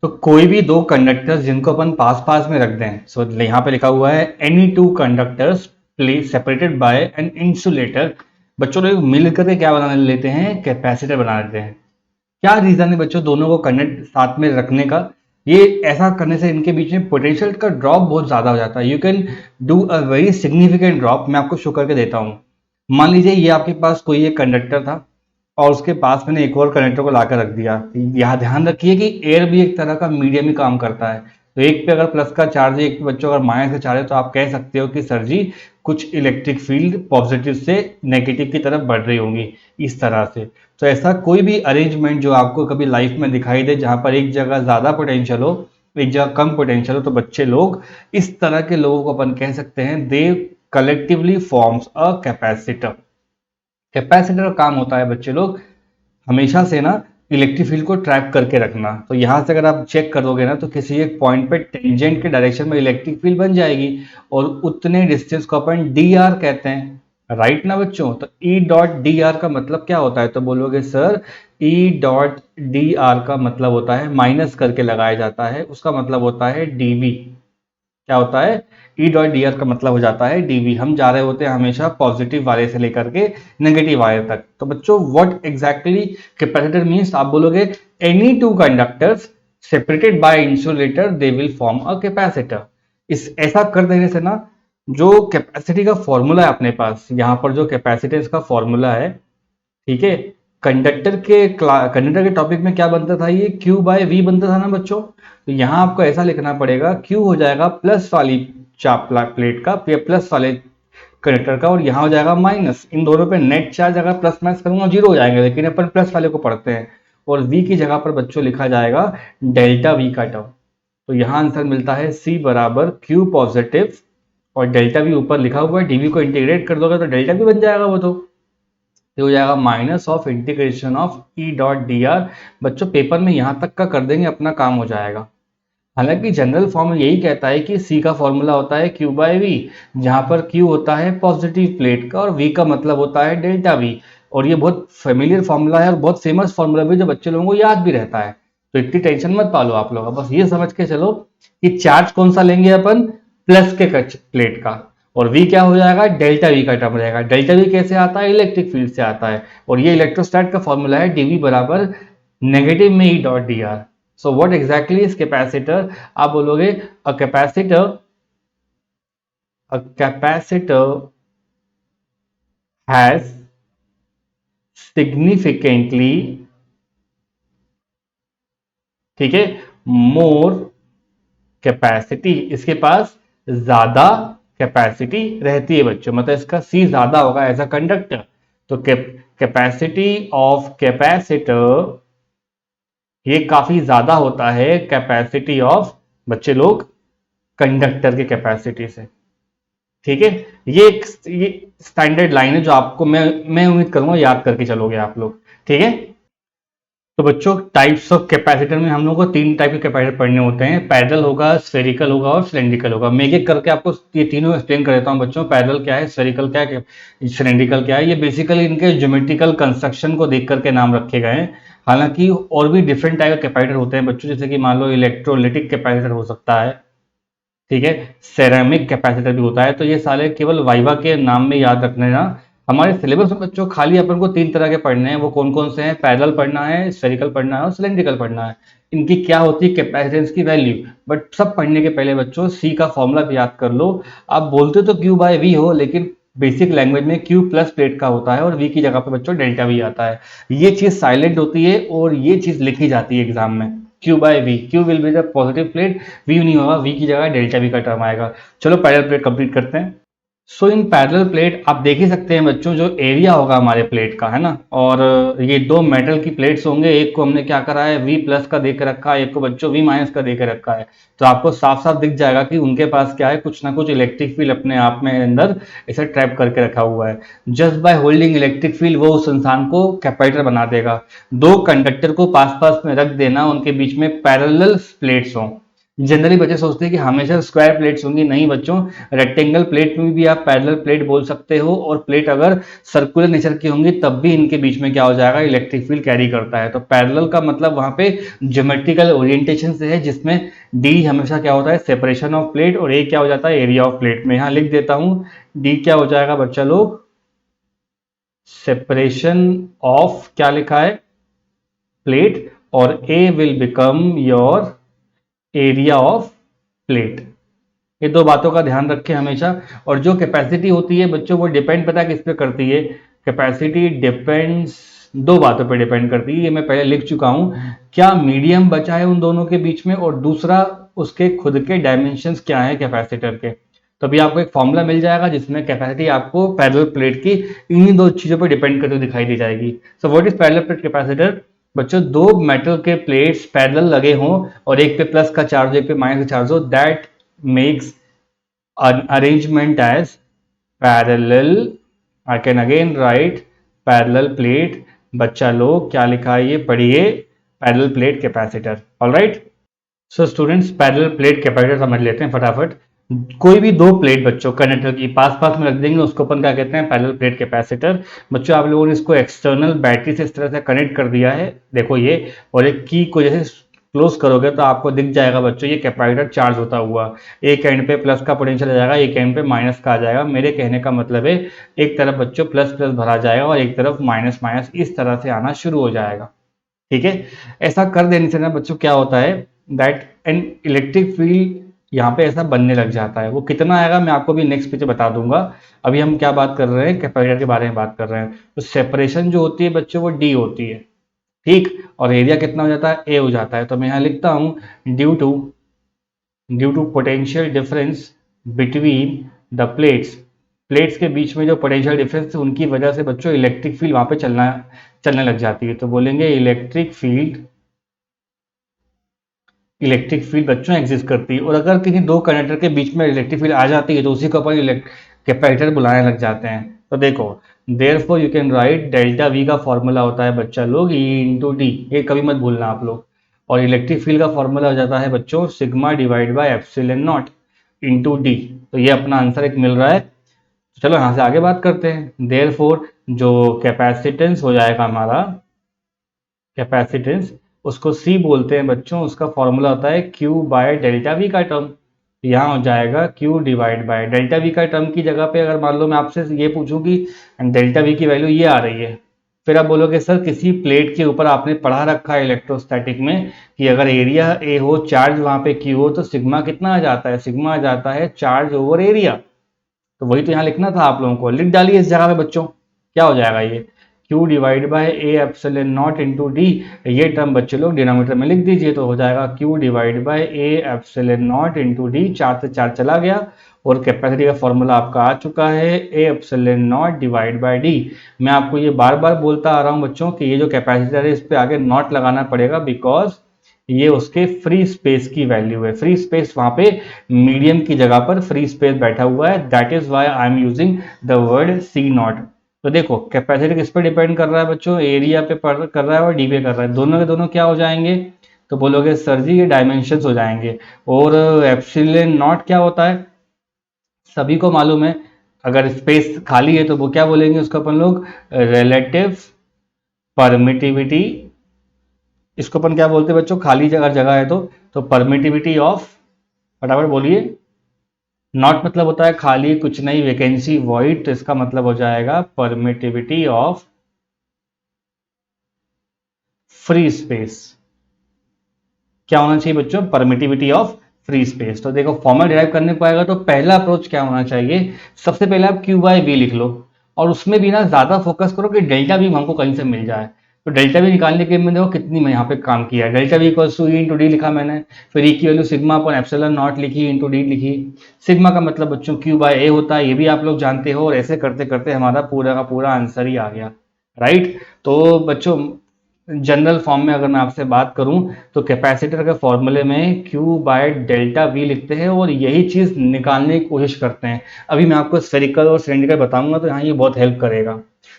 तो कोई भी दो कंडक्टर्स जिनको अपन पास पास में रख दें, सो यहाँ पे लिखा हुआ है any two conductors place separated by an insulator. बच्चों लोग मिल करके क्या बना लेते हैं, कैपेसिटर बना लेते हैं। क्या रीजन है बच्चों दोनों को कनेक्ट साथ में रखने का, ये ऐसा करने से इनके बीच में पोटेंशियल का ड्रॉप बहुत ज्यादा हो जाता है। You can do a very significant drop. मैं आपको शो करके देता हूँ। मान लीजिए ये आपके पास कोई एक कंडक्टर था और उसके पास मैंने एक और कंडक्टर को लाकर रख दिया। यहाँ ध्यान रखिए कि एयर भी एक तरह का मीडियम ही काम करता है। तो एक पे अगर प्लस का चार्ज है, एक पे बच्चों अगर माइनस का चार्ज है, तो आप कह सकते हो कि सर जी कुछ इलेक्ट्रिक फील्ड पॉजिटिव से नेगेटिव की तरफ बढ़ रही होंगी, इस तरह से। तो ऐसा कोई भी अरेंजमेंट जो आपको कभी लाइफ में दिखाई दे जहां पर एक जगह ज्यादा पोटेंशियल हो, एक जगह कम पोटेंशियल हो, तो बच्चे लोग इस तरह के लोगों को अपन कह सकते हैं they collectively forms a capacitor. Capacitor का काम होता है बच्चे लोग हमेशा से ना इलेक्ट्रिक फील्ड को ट्रैप करके रखना। तो यहां से अगर आप चेक करोगे ना तो किसी एक पॉइंट पे टेंजेंट के डायरेक्शन में इलेक्ट्रिक फील्ड बन जाएगी, और उतने डिस्टेंस को अपन डी आर कहते हैं। राइट ना बच्चों। तो ई डॉट डी आर का मतलब क्या होता है, तो बोलोगे sir E dot D R का मतलब होता है माइनस करके लगाया जाता है, उसका मतलब होता है डीवी। क्या होता है, ई डॉट डी आर का मतलब हो जाता है डीवी। हम जा रहे होते हैं हमेशा पॉजिटिव वाले से लेकर के नेगेटिव वाले तक। तो बच्चों व्हाट एग्जैक्टली कैपेसिटर मींस, आप बोलोगे any two conductors separated by insulator they will form a capacitor. इस ऐसा कर देने से ना जो कैपेसिटी का फॉर्मूला है अपने पास, यहाँ पर जो कैपेसिटेंस का फॉर्मूला है, ठीक है, कंडक्टर के टॉपिक में क्या बनता था, ये Q/V बनता था ना बच्चों। तो यहाँ आपको ऐसा लिखना पड़ेगा, Q हो जाएगा प्लस वाली चाप प्लेट का, प्लस वाले कंडक्टर का, और यहाँ हो जाएगा माइनस। इन दोनों पे नेट चार्ज अगर प्लस माइनस करूंगा 0 हो जाएंगे, लेकिन अपन प्लस वाले को पढ़ते हैं। और V की जगह पर बच्चों लिखा जाएगा डेल्टा V का टर्म। तो यहाँ आंसर मिलता है C बराबर Q पॉजिटिव, और डेल्टा V ऊपर लिखा हुआ है, डीवी को इंटीग्रेट कर दोगे तो डेल्टा V बन जाएगा वो तो। ये हो जाएगा minus of integration of E dot D R. बच्चों पेपर में यहां तक का कर देंगे, अपना काम हो जाएगा। हालांकि जनरल फॉर्म यही कहता है कि सी का फॉर्मूला होता है क्यू बाय वी, जहां पर क्यू होता है पॉजिटिव प्लेट का और वी का मतलब होता है डेल्टा वी। और ये बहुत फेमिलियर फॉर्मूला है और बहुत फेमस फॉर्मूला भी जो बच्चे लोगों को याद भी रहता है। तो इतनी टेंशन मत पालो आप लोग, बस ये समझ के चलो कि चार्ज कौन सा लेंगे अपन, प्लस के प्लेट का, और वी क्या हो जाएगा, डेल्टा वी का टर्म रहेगा। डेल्टा वी कैसे आता है, इलेक्ट्रिक फील्ड से आता है, और ये इलेक्ट्रोस्टैट का फॉर्मूला है डीवी बराबर नेगेटिव में E dot D R. So what exactly is capacitor, आप बोलोगे a capacitor, a capacitor has significantly, ठीक है, मोर कैपेसिटी, इसके पास ज्यादा कैपेसिटी रहती है बच्चों, मतलब इसका सी ज्यादा होगा एज अ कंडक्टर। तो कैपेसिटी ऑफ कैपेसिटर ये काफी ज्यादा होता है कैपेसिटी ऑफ बच्चे लोग कंडक्टर की कैपेसिटी से। ठीक है, ये स्टैंडर्ड लाइन है जो आपको मैं उम्मीद करूंगा याद करके चलोगे आप लोग। ठीक है, तो बच्चों टाइप्स ऑफ कैपेसिटर में हम लोग को तीन टाइप के कैपेसिटर पढ़ने होते हैं, पैरेलल होगा, स्फेरिकल होगा और सिलेंड्रिकल होगा। मैं एक एक करके आपको ये तीनों एक्सप्लेन कर देता हूं बच्चों। पैरेलल क्या है, स्फेरिकल क्या है, सिलेंड्रिकल क्या है। ये बेसिकली इनके ज्योमेट्रिकल कंस्ट्रक्शन को देख करके नाम रखे गए हैं। हालांकि और भी डिफरेंट टाइप के कैपेसिटर होते हैं बच्चों, जैसे कि मान लो इलेक्ट्रोलिटिक कैपेसिटर हो सकता है, ठीक है, सेरेमिक कैपेसिटर भी होता है। तो ये सारे केवल वाइवा के नाम में याद रखने ना। हमारे सिलेबस में बच्चों खाली अपन को तीन तरह के पढ़ने हैं, वो कौन कौन से हैं, पैरेलल पढ़ना है, स्फेरिकल पढ़ना है और सिलेंड्रिकल पढ़ना है। इनकी क्या होती है कैपेसिटेंस की वैल्यू, बट सब पढ़ने के पहले बच्चों सी का फॉर्मूला भी याद कर लो। आप बोलते तो क्यू बाय वी हो, लेकिन बेसिक लैंग्वेज में क्यू प्लस प्लेट का होता है और वी की जगह पे बच्चों डेल्टा वी आता है। ये चीज साइलेंट होती है और ये चीज लिखी जाती है एग्जाम में, Q by we, Q will be the positive plate, we नहीं होगा, वी की जगह डेल्टा वी का टर्म आएगा। चलो पैरेलल प्लेट कंप्लीट करते हैं। सो इन पैरेलल प्लेट आप देख ही सकते हैं बच्चों, जो एरिया होगा हमारे प्लेट का, है ना, और ये दो मेटल की प्लेट्स होंगे, एक को हमने क्या करा है वी प्लस का दे के रखा है, एक को बच्चों वी माइनस का दे के रखा है। तो आपको साफ साफ दिख जाएगा कि उनके पास क्या है, कुछ ना कुछ इलेक्ट्रिक फील्ड अपने आप में अंदर ऐसे ट्रैप करके रखा हुआ है। Just by holding electric field वो उस इंसान को कैपेसिटर बना देगा। दो कंडक्टर को पास पास में रख देना, उनके बीच में पैरेलल प्लेट्स हों। जनरली बच्चे सोचते हैं कि हमेशा स्क्वायर प्लेट्स होंगी, नहीं बच्चों, रेक्टेंगल प्लेट में भी आप पैरेलल प्लेट बोल सकते हो, और प्लेट अगर सर्कुलर नेचर की होंगी तब भी इनके बीच में क्या हो जाएगा, इलेक्ट्रिक फील्ड कैरी करता है। तो पैरेलल का मतलब वहां पे ज्योमेट्रिकल ओरिएंटेशन से है, जिसमें डी हमेशा क्या होता है, सेपरेशन ऑफ प्लेट, और ए क्या हो जाता है, एरिया ऑफ प्लेट में। यहां लिख देता हूं, डी क्या हो जाएगा बच्चा लोग, सेपरेशन ऑफ क्या लिखा है, प्लेट, और A will become your area of plate. ये दो बातों का ध्यान रखें हमेशा। और जो कैपेसिटी होती है बच्चों, वो डिपेंड पता है किस पे करती है, कैपेसिटी डिपेंड्स, दो बातों पे डिपेंड करती है, ये मैं पहले लिख चुका हूं। क्या मीडियम बचा है उन दोनों के बीच में, और दूसरा उसके खुद के डायमेंशंस क्या है कैपेसिटर के। तो अभी आपको एक फॉर्मूला मिल जाएगा जिसमें कैपेसिटी आपको पैरेलल प्लेट की इन्हीं दो चीजों पर डिपेंड करते हुए दिखाई दी जाएगी। So what is parallel plate capacitor, बच्चों दो मेटल के प्लेट्स पैरेलल लगे हों और एक पे प्लस का चार्ज एक पे माइनस का चार्ज हो, that makes an arrangement as parallel, I can again write parallel plate। बच्चा लोग क्या लिखा है ये पढ़िए, parallel plate capacitor. Alright, so students parallel plate capacitor समझ लेते हैं फटाफट। कोई भी दो प्लेट बच्चों कंडक्टर की पास पास में रख देंगे, उसको अपन क्या कहते हैं, पैरेलल प्लेट कैपेसिटर। बच्चों आप लोगों ने इसको एक्सटर्नल बैटरी से इस तरह से कनेक्ट कर दिया है, देखो ये, और एक की को जैसे क्लोज करोगे तो आपको दिख जाएगा बच्चों ये कैपेसिटर चार्ज होता हुआ। एक एंड पे प्लस का पोटेंशियल आ जाएगा, एक एंड पे माइनस का आ जाएगा। मेरे कहने का मतलब है एक तरफ बच्चों प्लस प्लस भरा जाएगा और एक तरफ माइनस माइनस इस तरह से आना शुरू हो जाएगा। ठीक है, ऐसा कर देने से ना बच्चों क्या होता है, दैट एन इलेक्ट्रिक फील्ड यहाँ पे ऐसा बनने लग जाता है। वो कितना आएगा मैं आपको भी नेक्स्ट पे बता दूंगा। अभी हम क्या बात कर रहे हैं, कैपेसिटर के बारे में बात कर रहे हैं। तो सेपरेशन जो होती है बच्चों वो डी होती है, ठीक, और एरिया कितना हो जाता है, ए हो जाता है। तो मैं यहाँ लिखता हूँ due to potential difference between the plates, plates के बीच में जो पोटेंशियल डिफरेंस है उनकी वजह से बच्चों इलेक्ट्रिक फील्ड वहां पे चलने लग जाती है। तो बोलेंगे इलेक्ट्रिक फील्ड बच्चों एग्जिस्ट करती है। और अगर किसी दो कंडक्टर के बीच में इलेक्ट्रिक फील्ड आ जाती है तो उसी को अपन कैपेसिटर बुलाने लग जाते हैं। तो देखो, therefore you can write delta we का फॉर्मूला होता है बच्चा लोग ई इंटू डी, ये कभी मत भूलना आप लोग। और इलेक्ट्रिक फील्ड का फॉर्मूला हो जाता है बच्चों sigma divide by epsilon naught into D. तो ये अपना आंसर एक मिल रहा है। चलो यहाँ से आगे बात करते हैं। देयरफॉर जो कैपेसिटेंस हो जाएगा हमारा, कैपेसिटेंस उसको C बोलते हैं बच्चों, उसका फॉर्मूला होता है Q बाय डेल्टा V का टर्म। यहाँ हो जाएगा Q divide by delta V का टर्म की जगह पे अगर मान लो मैं आपसे ये पूछूं कि डेल्टा V की वैल्यू ये आ रही है, फिर आप बोलोगे सर किसी प्लेट के ऊपर आपने पढ़ा रखा है इलेक्ट्रोस्टैटिक में कि अगर एरिया A हो, चार्ज वहां पे Q हो, तो सिग्मा कितना आ जाता है? सिग्मा आ जाता है चार्ज ओवर एरिया। तो वही तो यहाँ लिखना था आप लोगों को, लिख डालिए इस जगह पे बच्चों। क्या हो जाएगा ये? Q divide by A epsilon naught into D. ये टर्म बच्चे लोग डिनोमिनेटर में लिख दीजिए, तो हो जाएगा Q divide by A epsilon naught into D. 4 से 4 चला गया और कैपेसिटी का फॉर्मूला आपका आ चुका है ए epsilon not divide by D. मैं आपको ये बार बार बोलता आ रहा हूँ बच्चों कि ये जो कैपेसिटर है इस पे आगे नॉट लगाना पड़ेगा, बिकॉज ये उसके फ्री स्पेस की वैल्यू है। फ्री स्पेस वहां पे मीडियम की जगह पर फ्री स्पेस बैठा हुआ है, that is why I am using the word C not. तो देखो कैपेसिटी किस पे डिपेंड कर रहा है बच्चों? एरिया पे कर रहा है और डी पे कर रहा है। दोनों के दोनों क्या हो जाएंगे? तो बोलोगे सर जी ये डायमेंशंस हो जाएंगे। और एप्सिलॉन नॉट क्या होता है? सभी को मालूम है, अगर स्पेस खाली है तो वो क्या बोलेंगे उसको अपन लोग? Relative permittivity. इसको अपन क्या बोलते हैं बच्चों? खाली अगर जगह है तो परमिटिविटी ऑफ, फटाफट बोलिए। नॉट मतलब होता है खाली, कुछ नहीं, वैकेंसी, वॉइड। तो इसका मतलब हो जाएगा परमिटिविटी ऑफ फ्री स्पेस। क्या होना चाहिए बच्चों? Permittivity of free space. तो देखो फॉर्मूला डिराइव करने को आएगा तो पहला अप्रोच क्या होना चाहिए? सबसे पहले आप Q बाय V लिख लो, और उसमें भी ना ज्यादा फोकस करो कि डेल्टा V हमको कहीं से मिल जाए। तो डेल्टा V निकालने के लिए देखो कितनी मैं यहाँ पे काम किया है। Delta V equals to E into D लिखा मैंने, फिर E की value sigma upon epsilon not लिखी इंटू डी लिखी। सिग्मा का मतलब बच्चों Q बाय A होता है, ये भी आप लोग जानते हो, और ऐसे करते करते हमारा पूरा का पूरा आंसर ही आ गया, राइट। तो बच्चों जनरल फॉर्म में अगर मैं आपसे बात करूं तो कैपेसिटर के फॉर्मूले में Q बाय डेल्टा V लिखते हैं और यही चीज निकालने की कोशिश करते हैं। अभी मैं आपको स्फेरिकल और सिलेंड्रिकल बताऊंगा तो यहाँ ये बहुत हेल्प करेगा।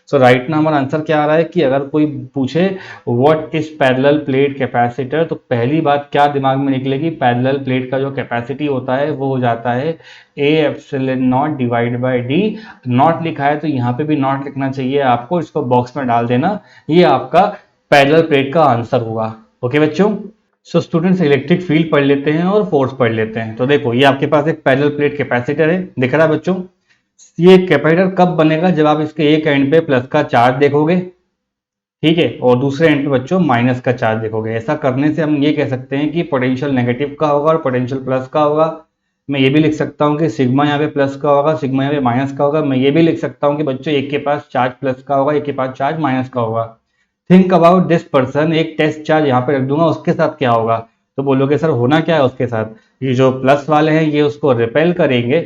सो राइट ना हमारा आंसर क्या आ रहा है कि अगर कोई पूछे what is parallel plate capacitor, तो पहली बात क्या दिमाग में निकलेगी? पैरेलल प्लेट का जो कैपेसिटी होता है वो हो जाता है ए epsilon not divide by D. Not लिखा है तो यहाँ पे भी नॉट लिखना चाहिए आपको, इसको बॉक्स में डाल देना, ये आपका पैरेलल प्लेट का आंसर होगा। ओके बच्चों, सो स्टूडेंट्स इलेक्ट्रिक फील्ड पढ़ लेते हैं और फोर्स पढ़ लेते हैं। तो देखो ये आपके पास एक पैरेलल प्लेट कैपेसिटर है, दिख रहा है बच्चों? ये कैपेसिटर कब बनेगा? जब आप इसके एक एंड पे प्लस का चार्ज देखोगे, ठीक है, और दूसरे एंड पे बच्चों माइनस का चार्ज देखोगे। ऐसा करने से हम ये कह सकते हैं कि पोटेंशियल नेगेटिव का होगा और पोटेंशियल प्लस का होगा। मैं ये भी लिख सकता हूँ कि सिग्मा यहाँ पे प्लस का होगा, सिग्मा यहाँ पे माइनस का होगा। मैं ये भी लिख सकता हूँ कि बच्चों एक के पास चार्ज प्लस का होगा, एक के पास चार्ज माइनस का होगा। थिंक अबाउट दिस पर्सन, एक टेस्ट चार्ज यहाँ पे रख दूंगा, उसके साथ क्या होगा? तो बोलोगे सर होना क्या है उसके साथ? ये जो प्लस वाले हैं ये उसको रिपेल करेंगे,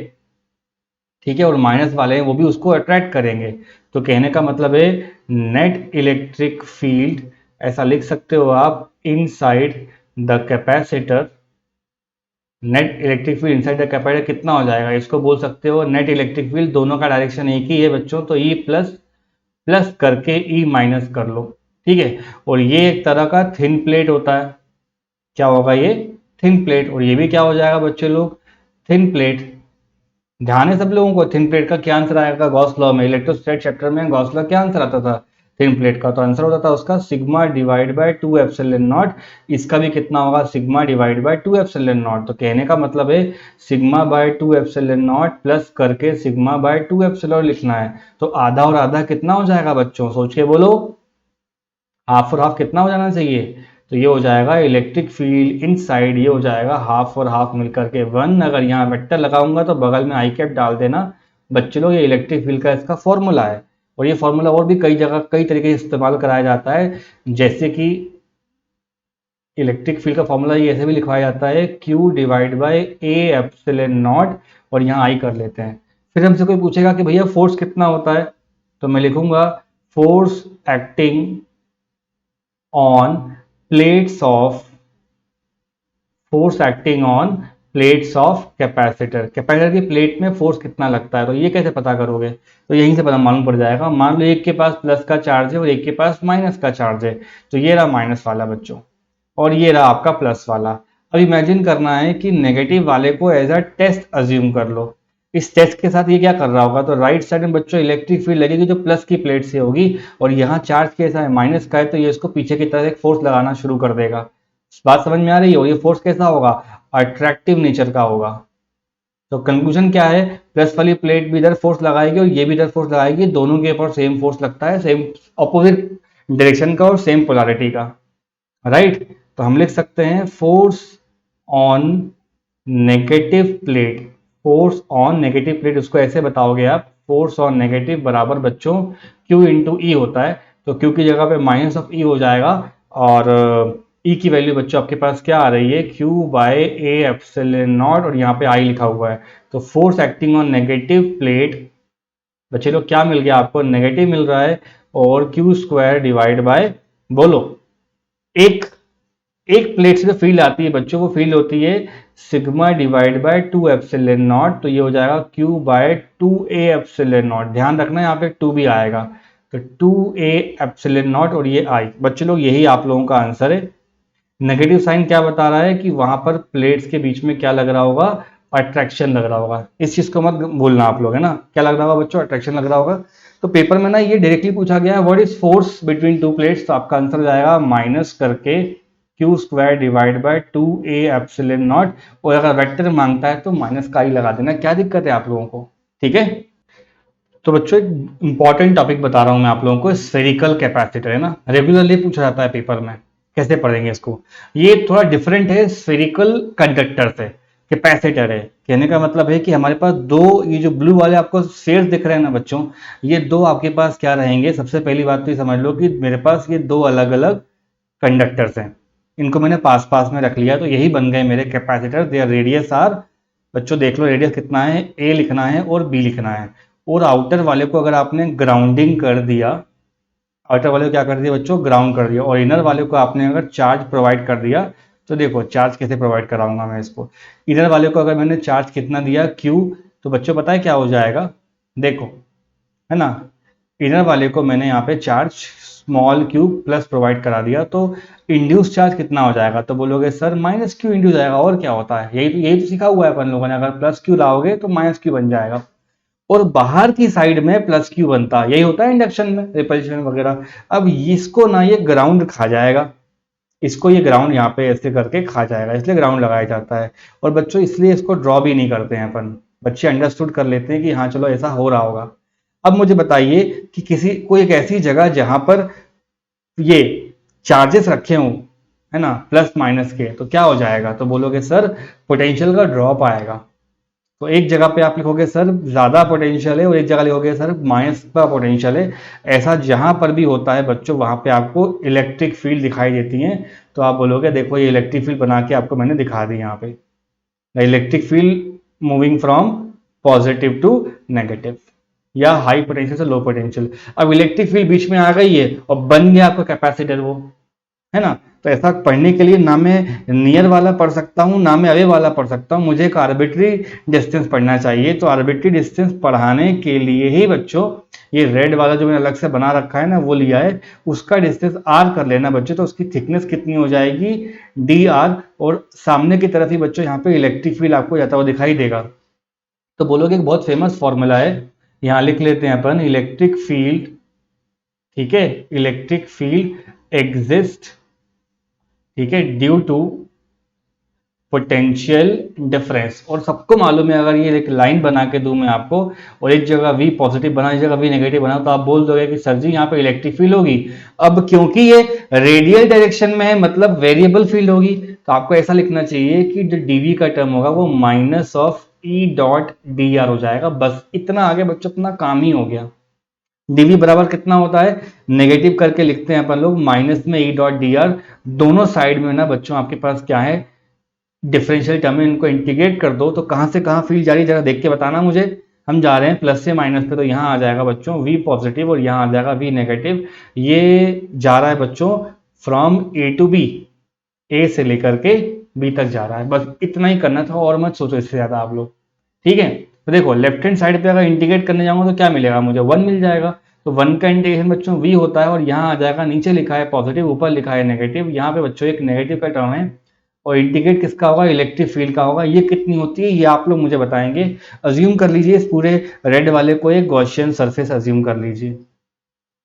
ठीक है, और माइनस वाले हैं वो भी उसको अट्रैक्ट करेंगे। तो कहने का मतलब है नेट इलेक्ट्रिक फील्ड, ऐसा लिख सकते हो आप, inside the capacitor. Net electric field inside the capacitor कितना हो जाएगा? इसको बोल सकते हो नेट इलेक्ट्रिक फील्ड, दोनों का डायरेक्शन एक ही है बच्चों, तो ई प्लस प्लस करके ई माइनस कर लो, ठीक है। और ये एक तरह का थिन प्लेट होता है। क्या होगा ये? Thin plate. और ये भी क्या हो जाएगा बच्चे लोग? Thin plate. ध्यान है सब लोगों को, थिन प्लेट का क्या आंसर आएगा? गॉस लॉ में, इलेक्ट्रोस्टैटिक चैप्टर में गॉस लॉ क्या आंसर आता था थिन प्लेट का? तो आंसर होता था उसका sigma divide by 2 epsilon not. इसका भी कितना होगा? Sigma divide by 2 epsilon naught. तो कहने का मतलब है sigma bye 2 epsilon not plus करके सिग्मा बाय 2 एप्सिलॉन लिखना है। तो आधा और आधा कितना हो जाएगा बच्चों? सोच के बोलो, हाफ और हाफ कितना हो जाना चाहिए? तो ये हो जाएगा इलेक्ट्रिक फील्ड इनसाइड, ये हो जाएगा हाफ और हाफ मिलकर के 1। अगर यहाँ वेक्टर लगाऊंगा तो बगल में आई कैप डाल देना बच्चे लोग, ये इलेक्ट्रिक फील्ड का इसका फॉर्मूला है। और ये फॉर्मूला और भी कई जगह कई तरीके से इस्तेमाल कराया जाता है, जैसे कि इलेक्ट्रिक फील्ड का फॉर्मूला ये ऐसे भी लिखवाया जाता है Q divide by A epsilon naught, और यहाँ आई कर लेते हैं। फिर हमसे कोई पूछेगा कि भैया फोर्स कितना होता है, तो मैं लिखूंगा force acting on plates of, force acting on plates of capacitor. Capacitor की प्लेट में फोर्स कितना लगता है, तो ये कैसे पता करोगे? तो यहीं से पता मालूम पड़ जाएगा। मान लो एक के पास प्लस का चार्ज है और एक के पास माइनस का चार्ज है, तो ये रहा माइनस वाला बच्चों, और ये रहा आपका प्लस वाला। अब इमेजिन करना है कि नेगेटिव वाले को एज अ टेस्ट अज्यूम कर लो। इस टेस्ट के साथ ये क्या कर रहा होगा, तो राइट साइड में बच्चों इलेक्ट्रिक फील्ड लगेगी जो प्लस की प्लेट से होगी, और यहाँ चार्ज कैसा है, माइनस का है, तो ये इसको पीछे की तरफ एक फोर्स लगाना शुरू कर देगा। बात समझ में आ रही है? और ये फोर्स कैसा होगा, अट्रैक्टिव नेचर का होगा। तो कंक्लूजन क्या है, प्लस वाली प्लेट भी इधर फोर्स लगाएगी और ये भी इधर फोर्स लगाएगी, दोनों के ऊपर सेम फोर्स लगता है, सेम ऑपोजिट डायरेक्शन का और सेम पोलैरिटी का, राइट। तो हम लिख सकते हैं force on negative plate, force on negative plate उसको ऐसे बताओगे आप, फोर्स ऑन नेगेटिव बराबर बच्चों Q इंटू ई होता है, तो Q की जगह पे माइनस ऑफ ई हो जाएगा, और ई की वैल्यू बच्चों आपके पास क्या आ रही है, Q by A epsilon naught, और यहाँ पे आई लिखा हुआ है। तो force acting on negative plate बच्चे लोग क्या मिल गया आपको, नेगेटिव मिल रहा है, और क्यू स्क्वायर डिवाइड बाय, बोलो, एक एक प्लेट से जो फील्ड आती है बच्चों, वो फील्ड होती है sigma divide by 2 epsilon naught, तो ये हो जाएगा Q bye 2a epsilon not. ध्यान रखना यहाँ पे 2 भी आएगा, तो 2a एप्सिलॉन नॉट, और ये आई। बच्चों लोग यही आप लोगों का आंसर है। नेगेटिव साइन क्या बता रहा है कि वहां पर प्लेट्स के बीच में क्या लग रहा होगा, अट्रैक्शन लग रहा होगा। इस चीज को मत भूलना आप लोग, है ना, क्या लग रहा होगा बच्चों, अट्रैक्शन लग रहा होगा। तो पेपर में ना ये डायरेक्टली पूछा गया है what is force between two plates, तो आपका आंसर जाएगा माइनस करके Q square divide by 2a epsilon naught, और अगर वेक्टर मांगता है तो माइनस का ही लगा देना, क्या दिक्कत है आप लोगों को, ठीक है। तो बच्चों एक इंपॉर्टेंट टॉपिक बता रहा हूं मैं आप लोगों को, स्फेरिकल कैपेसिटर, है ना, रेगुलरली पूछा जाता है पेपर में, कैसे पढ़ेंगे इसको। ये थोड़ा डिफरेंट है स्फेरिकल कंडक्टर से, कैपेसिटर है। कहने का मतलब है कि हमारे पास दो, ये जो ब्लू वाले आपको शेयर्स दिख रहे हैं ना बच्चों, ये दो आपके पास क्या रहेंगे, सबसे पहली बात तो ये समझ लो कि मेरे पास ये दो अलग अलग कंडक्टर्स हैं, इनको मैंने पास पास में रख लिया, तो यही बन गए मेरे कैपेसिटर। देयर रेडियस आर, बच्चों देख लो रेडियस कितना है, ए लिखना है और बी लिखना है। और आउटर वाले को अगर आपने ग्राउंडिंग कर दिया, आउटर वाले को क्या कर दिया बच्चों, ग्राउंड कर दिया, और इनर वाले को आपने अगर चार्ज प्रोवाइड कर दिया, तो देखो चार्ज कैसे प्रोवाइड कराऊंगा मैं इसको। इनर वाले को अगर मैंने चार्ज कितना दिया, क्यू, तो बच्चों पता है क्या हो जाएगा, देखो, है ना, इनर वाले को मैंने यहाँ पे charge small Q plus provide करा दिया, तो इंड्यूस चार्ज कितना हो जाएगा, तो बोलोगे सर माइनस क्यू इंड्यूस जाएगा, और क्या होता है, यही तो सीखा हुआ है अपन लोगों ने, अगर प्लस क्यू लाओगे तो माइनस क्यू बन जाएगा, और बाहर की साइड में प्लस क्यू बनता है, यही होता है इंडक्शन में, रिपल्शन वगैरह। अब इसको ना ये ग्राउंड खा जाएगा, इसको ये ग्राउंड यहाँ पे ऐसे करके खा जाएगा, इसलिए ग्राउंड लगाया जाता है। और बच्चों इसलिए इसको ड्रॉ भी नहीं करते हैं अपन, बच्चे अंडरस्टूड कर लेते हैं कि हाँ चलो ऐसा हो रहा होगा। अब मुझे बताइए कि किसी कोई एक ऐसी जगह जहां पर ये चार्जेस रखे हों, है ना, प्लस माइनस के, तो क्या हो जाएगा, तो बोलोगे सर पोटेंशियल का ड्रॉप आएगा। तो एक जगह पे आप लिखोगे सर ज्यादा पोटेंशियल है, और एक जगह लिखोगे सर माइनस का पोटेंशियल है। ऐसा जहां पर भी होता है बच्चों, वहां पे आपको इलेक्ट्रिक फील्ड दिखाई देती है, तो आप बोलोगे देखो ये इलेक्ट्रिक फील्ड बना के आपको मैंने दिखा दी यहाँ पे, the electric field moving from positive to negative, या हाई पोटेंशियल से लो पोटेंशियल। अब इलेक्ट्रिक फील्ड बीच में आ गई है और बन गया आपका कैपेसिटर वो, है ना। तो ऐसा पढ़ने के लिए ना मैं नियर वाला पढ़ सकता हूँ, ना मैं अवे वाला पढ़ सकता हूँ, मुझे एक आर्बिट्री डिस्टेंस पढ़ना चाहिए। तो आर्बिट्री डिस्टेंस पढ़ाने के लिए ही बच्चों ये रेड वाला जो मैंने अलग से बना रखा है ना, वो लिया है, उसका डिस्टेंस आर कर लेना बच्चों, तो उसकी थिकनेस कितनी हो जाएगी, डी आर, और सामने की तरफ ही बच्चों यहाँ पे इलेक्ट्रिक फील्ड आपको जाता हुआ दिखाई देगा। तो बोलोगे एक बहुत फेमस फॉर्मूला है, यहाँ लिख लेते हैं अपन, इलेक्ट्रिक फील्ड, ठीक है, इलेक्ट्रिक फील्ड एग्जिस्ट, ठीक है, ड्यू टू पोटेंशियल डिफरेंस। और सबको मालूम है, अगर ये एक लाइन बना के दूं मैं आपको, और एक जगह V पॉजिटिव बना, एक जगह V नेगेटिव बना, तो आप बोल दोगे कि सर जी यहाँ पे इलेक्ट्रिक फील्ड होगी। अब क्योंकि ये रेडियल डायरेक्शन में है, मतलब वेरिएबल फील्ड होगी, तो आपको ऐसा लिखना चाहिए कि जो dV का टर्म होगा वो minus of E dot D R हो जाएगा। बस इतना आगे बच्चों अपना काम ही हो गया। dV बराबर कितना होता है, नेगेटिव करके लिखते हैं अपन लोग, माइनस में E डॉट डी आर, दोनों साइड में ना बच्चों आपके पास क्या है, डिफरेंशियल टर्म में, इनको इंटीग्रेट कर दो, तो कहां से कहां फील्ड जा रही है जरा देख के बताना मुझे। हम जा रहे हैं प्लस से माइनस पे, तो यहाँ आ जाएगा बच्चों V पॉजिटिव, और यहाँ आ जाएगा V नेगेटिव। ये जा रहा है बच्चों from A to B, A से लेकर के B तक जा रहा है। बस इतना ही करना था, और मत सोचो इससे ज्यादा आप लोग, ठीक है। तो देखो लेफ्ट हैंड साइड पे अगर इंटीग्रेट करने जाऊंगा तो क्या मिलेगा मुझे, 1 मिल जाएगा। तो 1 का इंटीग्रेशन बच्चों v होता है, और यहाँ आ जाएगा, नीचे लिखा है पॉजिटिव, ऊपर लिखा है नेगेटिव, यहाँ पे बच्चों एक नेगेटिव का टर्म है, और इंटीग्रेट किसका होगा, इलेक्ट्रिक फील्ड का होगा। ये कितनी होती है ये आप लोग मुझे बताएंगे। अज्यूम कर लीजिए इस पूरे रेड वाले को एक गॉसियन सरफेस अज्यूम कर लीजिए।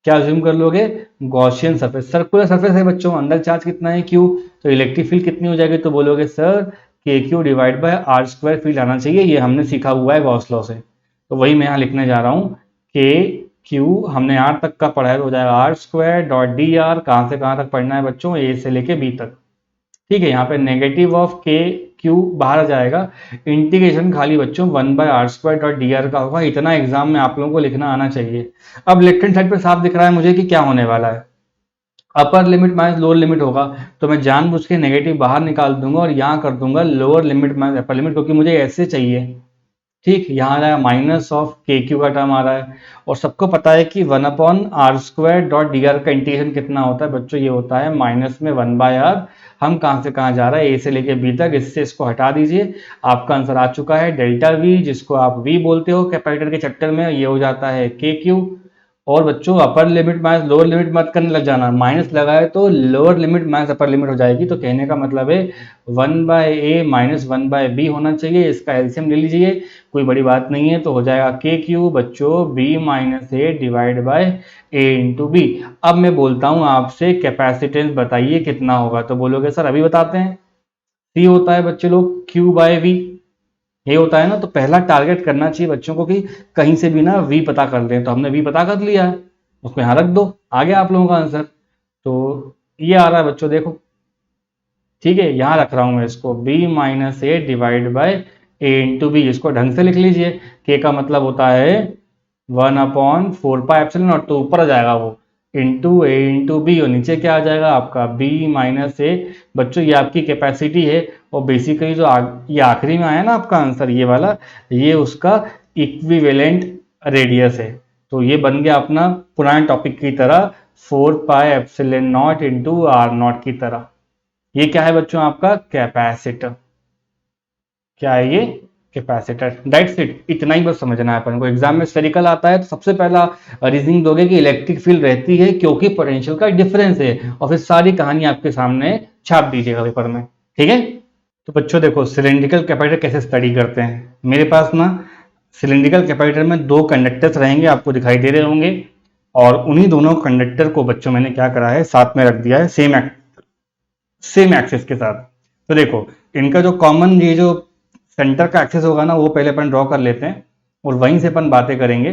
क्या अज्यूम कर लोगे, गॉसियन सरफेस, सर्कुलर सरफेस है बच्चों, अंदर चार्ज कितना है क्यू, तो इलेक्ट्रिक फील्ड कितनी हो जाएगी, तो बोलोगे सर के Q divide by are square field आना चाहिए, ये हमने सीखा हुआ है गॉस लॉ से। तो वही मैं यहाँ लिखने जा रहा हूँ, के क्यू हमने आर तक का पढ़ा है, तो हो जाएगा are square dot D R, कहाँ से कहाँ तक पढ़ना है बच्चों, ए से लेके बी तक। ठीक है, यहाँ पे नेगेटिव ऑफ के क्यू बाहर आ जाएगा, इंटीग्रेशन खाली बच्चों 1/r² का होगा। इतना एग्जाम में आप लोगों को लिखना आना चाहिए। अब लेफ्ट हैंड साइड पे साफ दिख रहा है मुझे कि क्या होने वाला है, upper limit minus lower limit होगा, तो मैं जानबूझ के नेगेटिव बाहर निकाल दूंगा और यहाँ कर दूंगा lower limit minus upper limit, क्योंकि मुझे ऐसे चाहिए। ठीक, यहाँ आ रहा है माइनस ऑफ के क्यू का टर्म आ रहा है, और सबको पता है कि 1/r² का इंटीग्रेशन कितना होता है बच्चों, ये होता है माइनस में 1/r। हम कहाँ से कहाँ जा रहा है, ए से लेके बी तक, इससे इसको हटा दीजिए, आपका आंसर आ चुका है डेल्टा वी, जिसको आप वी बोलते हो कैपेसिटर के चैप्टर में, ये हो जाता है के क्यू। और बच्चों upper limit minus lower limit मत करने लग जाना, माइनस लगाए तो lower limit minus upper limit हो जाएगी, तो कहने का मतलब है 1/a माइनस 1/b होना चाहिए। इसका एलसीएम ले लीजिए, कोई बड़ी बात नहीं है, तो हो जाएगा के क्यू बच्चों b minus A divide by A into B. अब मैं बोलता हूँ आपसे कैपेसिटेंस बताइए कितना होगा, तो बोलोगे सर अभी बताते हैं। c होता है बच्चे लोग q/v, ये होता है ना, तो पहला टारगेट करना चाहिए बच्चों को कि कहीं से भी ना v पता कर लें, तो हमने v पता कर लिया है, उसको यहाँ रख दो, आ गया आप लोगों का आंसर। तो ये आ रहा है बच्चों देखो, ठीक है, यहाँ रख रहा हूँ मैं इसको b minus A divide by A into B, इसको ढंग से लिख लीजिए, k का मतलब होता है 1/4πε0, तो ऊपर आ जाएगा वो इंटू ए इंटू बी, और नीचे क्या आ जाएगा आपका b माइनस ए। बच्चों ये आपकी कैपेसिटी है, और बेसिकली जो ये आखिरी में आया ना आपका आंसर ये वाला, ये उसका इक्विवेलेंट रेडियस है। तो ये बन गया अपना पुराने टॉपिक की तरह 4πε0 इंटू r0 की तरह। ये क्या है बच्चों आपका कैपेसिटर, क्या है ये कैपेसिटर, दैट्स इट, इतना ही बस समझना है अपन को। एग्जाम में स्फेरिकल आता है तो सबसे पहला रीजनिंग दोगे कि इलेक्ट्रिक फील्ड रहती है क्योंकि पोटेंशियल का डिफरेंस है, और फिर सारी कहानी आपके सामने छाप दीजिएगा पेपर में, ठीक है। तो बच्चों देखो सिलेंड्रिकल कैपेसिटर कैसे स्टडी करते हैं, मेरे पास ना सिलेंड्रिकल कैपेसिटर में दो कंडक्टर्स रहेंगे, आपको दिखाई दे रहे होंगे, और उन्हीं दोनों कंडक्टर को बच्चों मैंने क्या करा है साथ में रख दिया है सेम एक्सिस के साथ। तो देखो इनका जो कॉमन ये जो सेंटर का एक्सेस होगा ना वो पहले अपन ड्रॉ कर लेते हैं, और वहीं से अपन बातें करेंगे।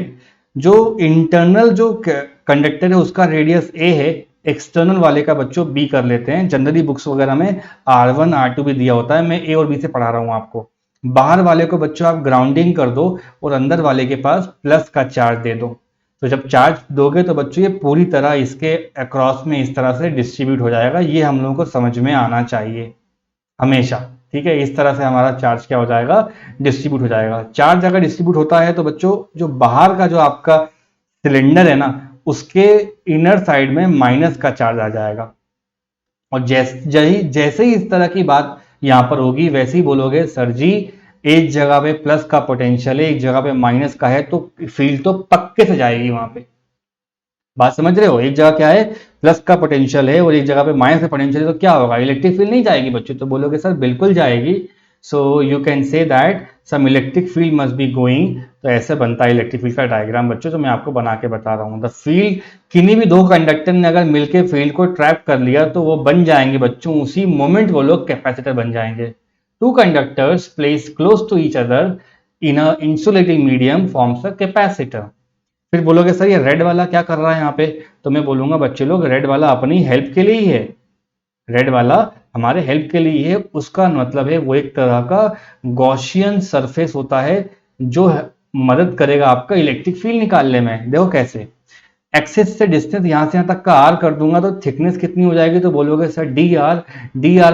जो इंटरनल जो कंडक्टर है उसका रेडियस a है, एक्सटर्नल वाले का बच्चों b कर लेते हैं। जनरली बुक्स वगैरह में r1 r2 भी दिया होता है, मैं a और b से पढ़ा रहा हूँ आपको। बाहर वाले को बच्चों आप ग्राउंडिंग कर दो और अंदर वाले के पास प्लस का चार्ज दे दो, तो जब चार्ज दोगे तो बच्चों ये पूरी तरह इसके अक्रॉस में इस तरह से डिस्ट्रीब्यूट हो जाएगा। ये हम लोगों को समझ में आना चाहिए हमेशा, ठीक है। इस तरह से हमारा चार्ज क्या हो जाएगा, डिस्ट्रीब्यूट हो जाएगा। चार्ज अगर डिस्ट्रीब्यूट होता है तो बच्चों जो बाहर का जो आपका सिलेंडर है ना उसके इनर साइड में माइनस का चार्ज आ जाएगा, और जैसे ही इस तरह की बात यहां पर होगी वैसे ही बोलोगे सर जी एक जगह पे प्लस का पोटेंशियल है एक जगह पे माइनस का है, तो फील्ड तो पक्के से जाएगी वहां पे। बात समझ रहे हो, एक जगह क्या है प्लस का पोटेंशियल है और एक जगह पे माइनस का पोटेंशियल है, तो क्या होगा, इलेक्ट्रिक फील्ड नहीं जाएगी बच्चों, तो बोलोगे सर बिल्कुल जाएगी। So you can say that some electric field must be going. तो ऐसे बनता है इलेक्ट्रिक फील्ड का डायग्राम बच्चों, जो मैं आपको बना के बता रहा हूँ। द फील्ड, किन्हीं भी दो कंडक्टर ने अगर मिलकर फील्ड को ट्रैप कर लिया तो वो बन जाएंगे बच्चों, उसी मोमेंट वो लोग कैपेसिटर बन जाएंगे। Two conductors place close to each other in a insulating medium forms a capacitor. फिर बोलोगे सर ये रेड वाला क्या कर रहा है यहाँ पे, तो मैं बोलूंगा बच्चे लोग रेड वाला अपनी हेल्प के लिए ही है, रेड वाला हमारे हेल्प के लिए है। उसका मतलब है वो एक तरह का गॉसियन सरफेस होता है जो मदद करेगा आपका इलेक्ट्रिक फील्ड निकालने में। देखो कैसे, एक्सिस से डिस्टेंस यहाँ से यहाँ तक का आर कर दूंगा तो थिकनेस कितनी हो जाएगी, तो बोलोगे सर डी आर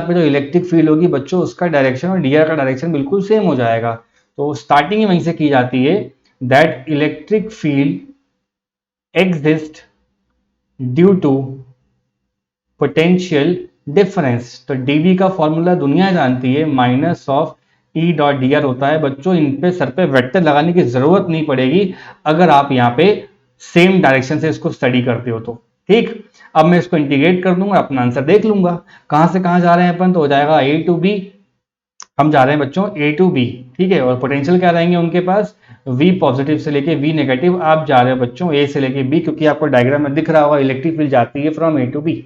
पे जो इलेक्ट्रिक फील्ड होगी बच्चों उसका डायरेक्शन और डी आर का डायरेक्शन बिल्कुल सेम हो जाएगा। तो स्टार्टिंग ही वहीं से की जाती है, that electric field exist due to potential difference. तो dv का फॉर्मूला दुनिया जानती है, minus of E dot D R होता है बच्चों। इन पे सर पे वेक्टर लगाने की जरूरत नहीं पड़ेगी अगर आप यहाँ पे सेम डायरेक्शन से इसको स्टडी करते हो तो। ठीक, अब मैं इसको इंटीग्रेट कर दूंगा, अपना आंसर देख लूंगा। कहां से कहां जा रहे हैं अपन, तो हो जाएगा ए टू बी, हम जा रहे हैं बच्चों ए टू बी। ठीक है, और पोटेंशियल क्या रहेंगे उनके पास, वी पॉजिटिव से लेके वी नेगेटिव। आप जा रहे हो बच्चों ए से लेके बी, क्योंकि आपको डायग्राम में दिख रहा होगा इलेक्ट्रिक फील्ड जाती है from A to be.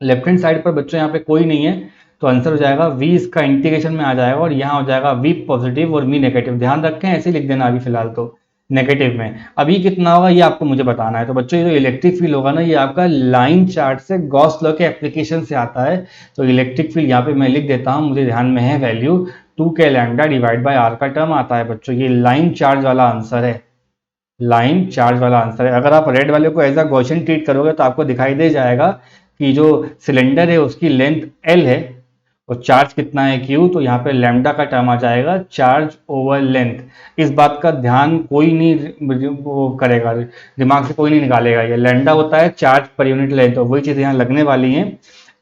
Left hand side पर बच्चों यहाँ पे कोई नहीं है, तो आंसर हो जाएगा वी, इसका इंटीग्रेशन में आ जाएगा और यहाँ हो जाएगा वी पॉजिटिव और वी नेगेटिव। ध्यान रखें ऐसे ही लिख देना अभी फिलहाल तो नेगेटिव में। अभी कितना होगा ये आपको मुझे बताना है। तो बच्चों ये जो इलेक्ट्रिक फील्ड होगा ना, ये आपका लाइन चार्ट से गॉस लॉ के एप्लीकेशन से आता है। तो इलेक्ट्रिक फील्ड यहाँ पे मैं लिख देता हूँ, मुझे ध्यान में है value 2k lambda divide by are का टर्म आता है बच्चों। ये लाइन चार्ज वाला आंसर है, लाइन चार्ज वाला आंसर है। अगर आप रेड वाले को एज अ गॉसियन ट्रीट करोगे तो आपको दिखाई दे जाएगा कि जो सिलेंडर है उसकी लेंथ एल है और चार्ज कितना है क्यू, तो यहाँ पे लैम्डा का टर्म आ जाएगा चार्ज ओवर लेंथ। इस बात का ध्यान कोई नहीं वो करेगा, दिमाग से कोई नहीं निकालेगा। ये लैम्डा होता है चार्ज पर यूनिट लेंथ, तो वही चीज़ यहाँ लगने वाली है।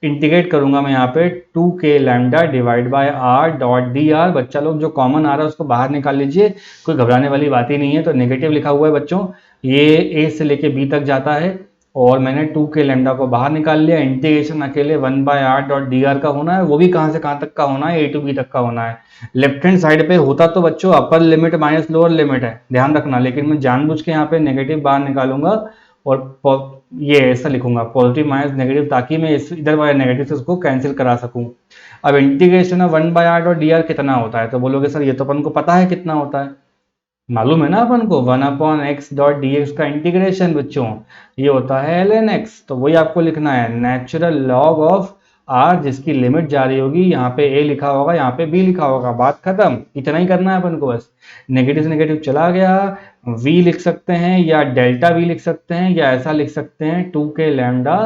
इंटीग्रेट करूंगा मैं यहाँ पे 2k lambda divide by R dot D R. बच्चा लोग जो कॉमन आ रहा है उसको बाहर निकाल लीजिए, कोई घबराने वाली बात ही नहीं है। तो नेगेटिव लिखा हुआ है बच्चों, ये ए से लेके बी तक जाता है और मैंने 2k लैम्डा को बाहर निकाल लिया। इंटीग्रेशन अकेले 1 bye R dot D R का होना है, वो भी कहाँ से कहाँ तक का होना है, ए टू बी तक का होना है। लेफ्ट हैंड साइड पे होता तो बच्चों upper limit minus lower limit है, ध्यान रखना, लेकिन मैं जानबूझ के यहाँ पे नेगेटिव बाहर निकालूंगा और ये ऐसा लिखूंगा पॉजिटिव माइनस नेगेटिव, ताकि मैं इधर वाले नेगेटिव से उसको कैंसिल करा सकूं। अब integration of 1 bye R dot D R कितना होता है, तो बोलोगे सर ये तो अपन को पता है कितना होता है, मालूम है ना अपन को, 1/x डॉट डी एक्स का इंटीग्रेशन बच्चों ये होता है ln x। तो वही आपको लिखना है नेचुरल लॉग ऑफ r, जिसकी लिमिट जा रही होगी, यहाँ पे a लिखा होगा यहाँ पे b लिखा होगा, बात खत्म। इतना ही करना है अपन को बस। नेगेटिव से नेगेटिव चला गया, v लिख सकते हैं या डेल्टा v लिख सकते हैं या ऐसा लिख सकते हैं 2k लैम्डा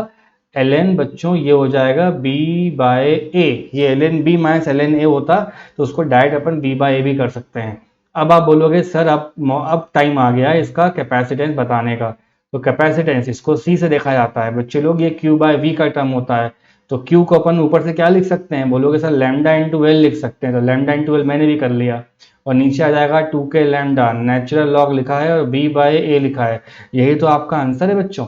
ln बच्चों ये हो जाएगा b बाय a। ये ln b minus ln a होता तो उसको direct upon b bye a भी कर सकते हैं। अब आप बोलोगे सर अब टाइम आ गया इसका कैपेसिटेंस बताने का। तो कैपेसिटेंस इसको C से देखा जाता है बच्चे लोग, ये Q बाय V का टर्म होता है। तो Q को अपन ऊपर से क्या लिख सकते हैं, बोलोगे सर लैम्डा इंटू एल लिख सकते हैं। तो लैम्डा इंटू एल मैंने भी कर लिया और नीचे आ जाएगा 2k लैम्डा, नेचुरल लॉग लिखा है और B बाय A लिखा है। यही तो आपका आंसर है बच्चों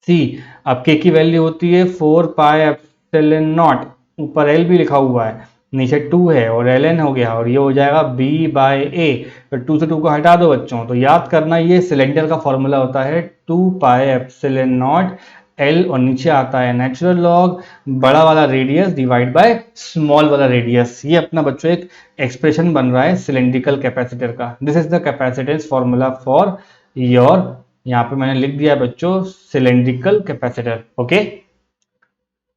C। अब K की वैल्यू होती है 4 पाई एप्सिलॉन नॉट, ऊपर L भी लिखा हुआ है, नीचे 2 है और ln हो गया और ये हो जाएगा b बाय ए। तो 2 से 2 को हटा दो बच्चों, तो याद करना ये सिलेंडर का फॉर्मूला होता है 2 पाई एप्सिलॉन नॉट l और नीचे आता है नेचुरल लॉग बड़ा वाला रेडियस डिवाइड बाय स्मॉल वाला रेडियस। ये अपना बच्चों एक एक्सप्रेशन बन रहा है सिलेंड्रिकल कैपेसिटर का। This is the capacitance formula for your, यहाँ पे मैंने लिख दिया बच्चों cylindrical capacitor. Okay,